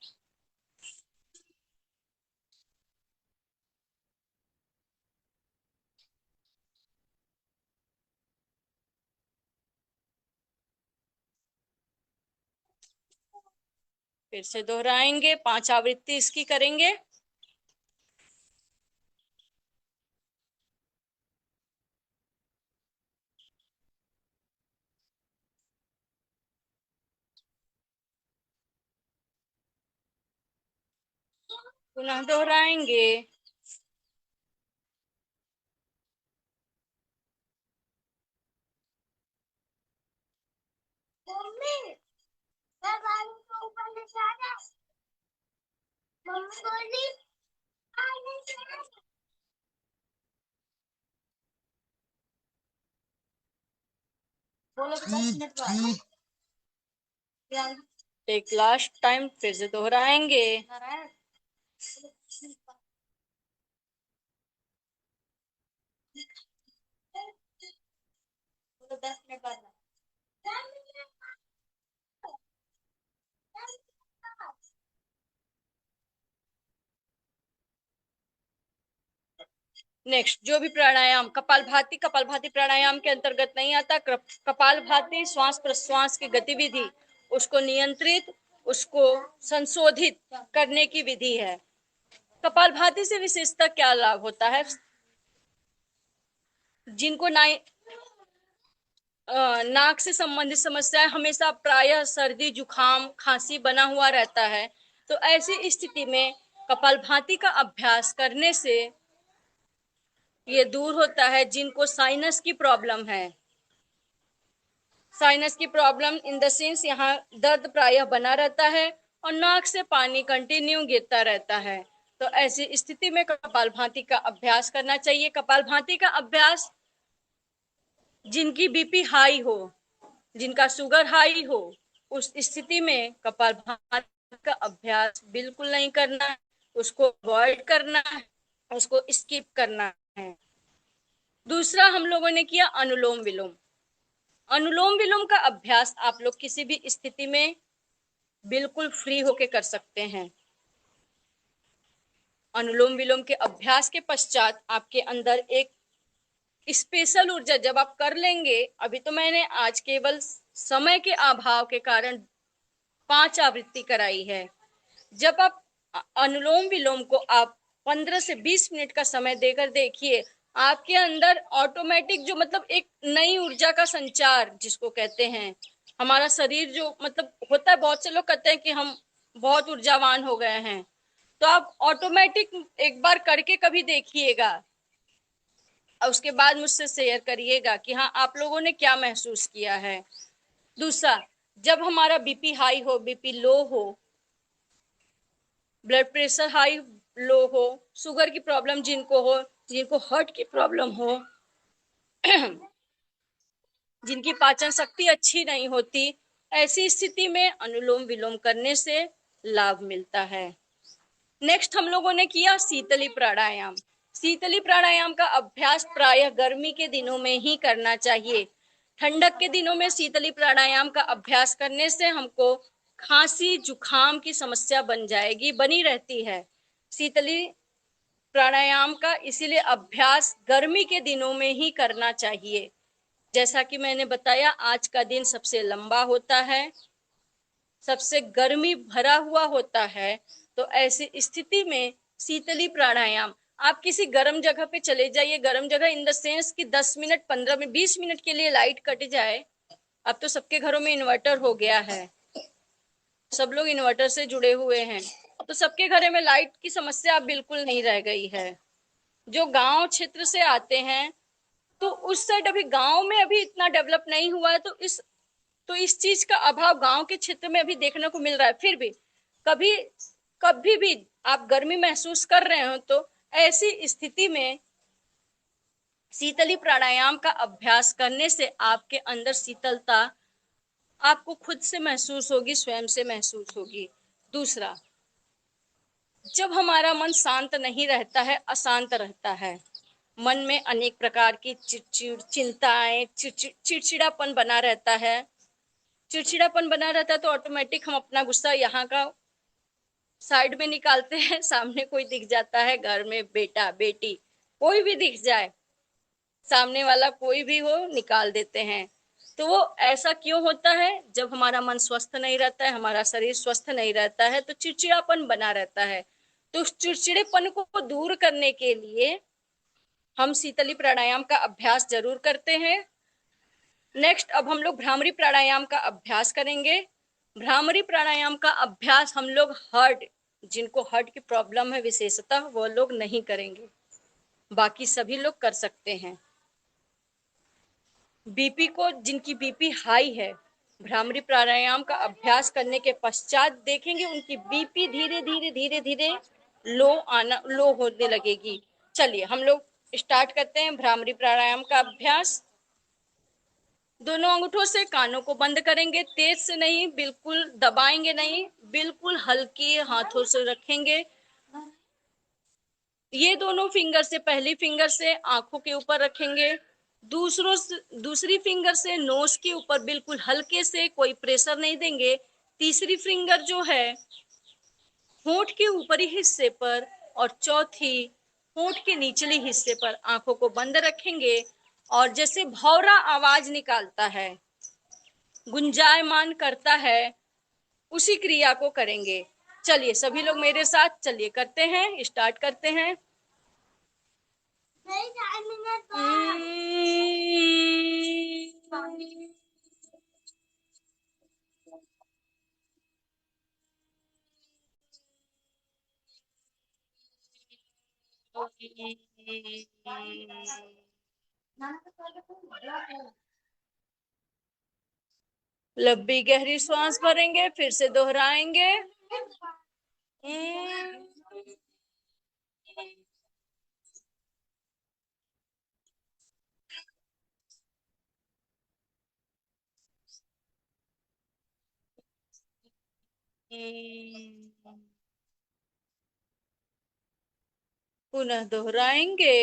फिर से दोहराएंगे. 5 आवृत्ति इसकी करेंगे. पुनः दोहराएंगे. एक लास्ट टाइम फिर से दोहराएंगे. 10 मिनट बाद. नेक्स्ट जो भी प्राणायाम कपालभाति प्राणायाम के अंतर्गत नहीं आता. कपालभाति श्वास प्रश्वास की गतिविधि, उसको नियंत्रित, उसको संशोधित करने की विधि है. कपालभाति से विशेषता क्या लाभ होता है? जिनको नाक से संबंधित समस्याएं हमेशा प्रायः सर्दी जुकाम खांसी बना हुआ रहता है, तो ऐसी स्थिति में कपालभाति का अभ्यास करने से ये दूर होता है. जिनको साइनस की प्रॉब्लम है, साइनस की प्रॉब्लम इन द सेंस यहाँ दर्द प्रायः बना रहता है और नाक से पानी कंटिन्यू गिरता रहता है, तो ऐसी स्थिति में कपालभाति का अभ्यास करना चाहिए. कपालभाति का अभ्यास जिनकी बीपी हाई हो, जिनका शुगर हाई हो, उस स्थिति में कपालभाति का अभ्यास बिल्कुल नहीं करना है. उसको अवॉइड करना है, उसको स्किप करना है. दूसरा हम लोगों ने किया अनुलोम विलोम. अनुलोम विलोम का अभ्यास आप लोग किसी भी स्थिति में बिल्कुल फ्री होके कर सकते हैं. अनुलोम विलोम के अभ्यास के पश्चात आपके अंदर एक स्पेशल ऊर्जा जब आप कर लेंगे. अभी तो मैंने आज केवल समय के अभाव के कारण 5 आवृत्ति कराई है. जब आप अनुलोम विलोम को आप 15 से 20 मिनट का समय देकर देखिए, आपके अंदर ऑटोमेटिक जो मतलब एक नई ऊर्जा का संचार जिसको कहते हैं, हमारा शरीर जो मतलब होता है, बहुत से लोग कहते हैं कि हम बहुत ऊर्जावान हो गए हैं, तो आप ऑटोमेटिक एक बार करके कभी देखिएगा और उसके बाद मुझसे शेयर करिएगा कि हाँ आप लोगों ने क्या महसूस किया है. दूसरा, जब हमारा बीपी हाई हो, बीपी लो हो, ब्लड प्रेशर हाई लो हो, शुगर की प्रॉब्लम जिनको हो, जिनको हार्ट की प्रॉब्लम हो, जिनकी पाचन शक्ति अच्छी नहीं होती, ऐसी स्थिति में अनुलोम विलोम करने से लाभ मिलता है। नेक्स्ट हम लोगों ने किया शीतली प्राणायाम। शीतली प्राणायाम का अभ्यास प्रायः गर्मी के दिनों में ही करना चाहिए। ठंडक के दिनों में शीतली प्राणायाम का अभ्यास करने से हमको खांसी जुखाम की समस्या बनी रहती है। शीतली प्राणायाम का इसीलिए अभ्यास गर्मी के दिनों में ही करना चाहिए। जैसा कि मैंने बताया, आज का दिन सबसे लंबा होता है, सबसे गर्मी भरा हुआ होता है, तो ऐसी स्थिति में शीतली प्राणायाम, आप किसी गर्म जगह पे चले जाइए। गर्म जगह इन द सेंस कि 10 मिनट 15 मिनट 20 मिनट के लिए लाइट कट जाए। अब तो सबके घरों में इन्वर्टर हो गया है, सब लोग इन्वर्टर से जुड़े हुए हैं, तो सबके घरों में लाइट की समस्या अब बिल्कुल नहीं रह गई है। जो गांव क्षेत्र से आते हैं, तो उस साइड अभी गांव में अभी इतना डेवलप नहीं हुआ है, तो इस चीज का अभाव गांव के क्षेत्र में अभी देखने को मिल रहा है। फिर भी कभी कभी भी आप गर्मी महसूस कर रहे हो, तो ऐसी स्थिति में शीतली प्राणायाम का अभ्यास करने से आपके अंदर शीतलता आपको खुद से महसूस होगी, स्वयं से महसूस होगी। दूसरा, जब हमारा मन शांत नहीं रहता है, अशांत रहता है, मन में अनेक प्रकार की चिड़चिड़ चिंताएं, चिड़चिड़ापन बना रहता है, तो ऑटोमेटिक हम अपना गुस्सा यहाँ का साइड में निकालते हैं। सामने कोई दिख जाता है, घर में बेटा बेटी कोई भी दिख जाए, सामने वाला कोई भी हो, निकाल देते हैं। तो वो ऐसा क्यों होता है? जब हमारा मन स्वस्थ नहीं रहता है, हमारा शरीर स्वस्थ नहीं रहता है, तो चिड़चिड़ापन बना रहता है। तो उस चिड़चिड़ेपन को दूर करने के लिए हम शीतली प्राणायाम का अभ्यास जरूर करते हैं। नेक्स्ट, अब हम लोग भ्रामरी प्राणायाम का अभ्यास करेंगे। भ्रामरी प्राणायाम का अभ्यास हम लोग जिनको हार्ट की प्रॉब्लम है विशेषतः, वो लोग नहीं करेंगे, बाकी सभी लोग कर सकते हैं। जिनकी बीपी हाई है, भ्रामरी प्राणायाम का अभ्यास करने के पश्चात देखेंगे उनकी बीपी धीरे धीरे धीरे धीरे लो होने लगेगी। चलिए हम लोग स्टार्ट करते हैं भ्रामरी प्राणायाम का अभ्यास। दोनों अंगूठों से कानों को बंद करेंगे, तेज से नहीं, बिल्कुल दबाएंगे नहीं, बिल्कुल हल्के हाथों से रखेंगे। ये दोनों फिंगर से, पहली फिंगर से आंखों के ऊपर रखेंगे, दूसरी फिंगर से नोज के ऊपर, बिल्कुल हल्के से, कोई प्रेशर नहीं देंगे। तीसरी फिंगर जो है होंठ के ऊपरी हिस्से पर, और चौथी होंठ के निचले हिस्से पर आंखों को बंद रखेंगे, और जैसे भौरा आवाज निकालता है, गुंजायमान करता है, उसी क्रिया को करेंगे। चलिए सभी लोग मेरे साथ, चलिए करते हैं, स्टार्ट करते हैं। लंबी गहरी सांस भरेंगे, फिर से दोहराएंगे। पुनः दोहराएंगे।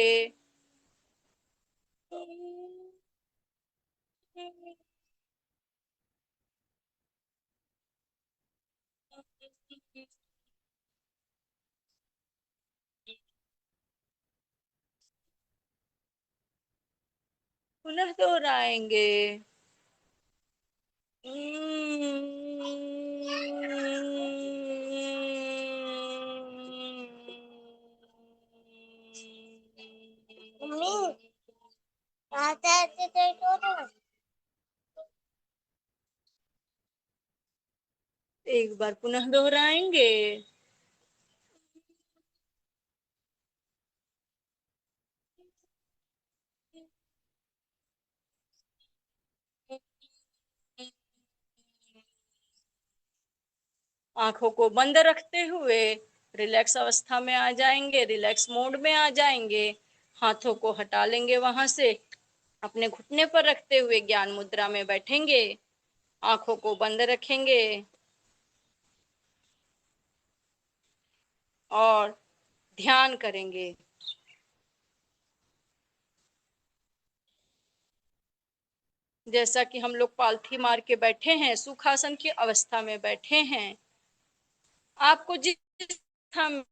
पुनः दोहराएंगे। एक बार पुनः दोहराएंगे। आंखों को बंद रखते हुए रिलैक्स अवस्था में आ जाएंगे, रिलैक्स मोड में आ जाएंगे। हाथों को हटा लेंगे वहां से, अपने घुटने पर रखते हुए ज्ञान मुद्रा में बैठेंगे, आंखों को बंद रखेंगे और ध्यान करेंगे। जैसा कि हम लोग पालथी मार के बैठे हैं, सुखासन की अवस्था में बैठे हैं, आपको जिस अवस्था में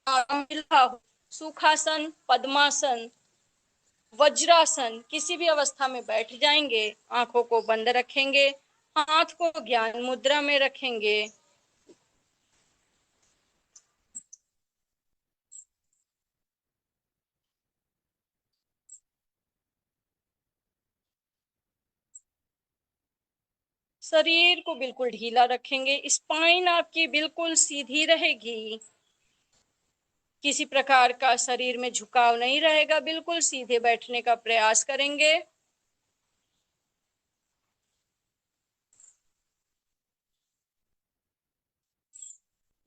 आराम मिला हो, सुखासन, पद्मासन, वज्रासन, किसी भी अवस्था में बैठ जाएंगे, आंखों को बंद रखेंगे, हाथ को ज्ञान मुद्रा में रखेंगे। शरीर को बिल्कुल ढीला रखेंगे, स्पाइन आपकी बिल्कुल सीधी रहेगी, किसी प्रकार का शरीर में झुकाव नहीं रहेगा, बिल्कुल सीधे बैठने का प्रयास करेंगे।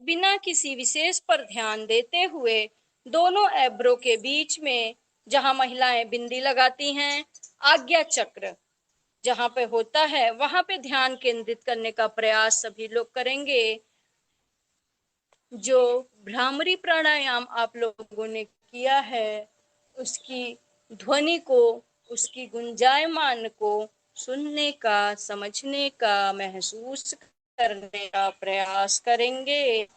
बिना किसी विशेष पर ध्यान देते हुए दोनों ऐब्रो के बीच में, जहां महिलाएं बिंदी लगाती हैं, आज्ञा चक्र जहां पे होता है, वहां पे ध्यान केंद्रित करने का प्रयास सभी लोग करेंगे। जो भ्रामरी प्राणायाम आप लोगों ने किया है, उसकी ध्वनि को, उसकी गुंजायमान को सुनने का, समझने का, महसूस करने का प्रयास करेंगे।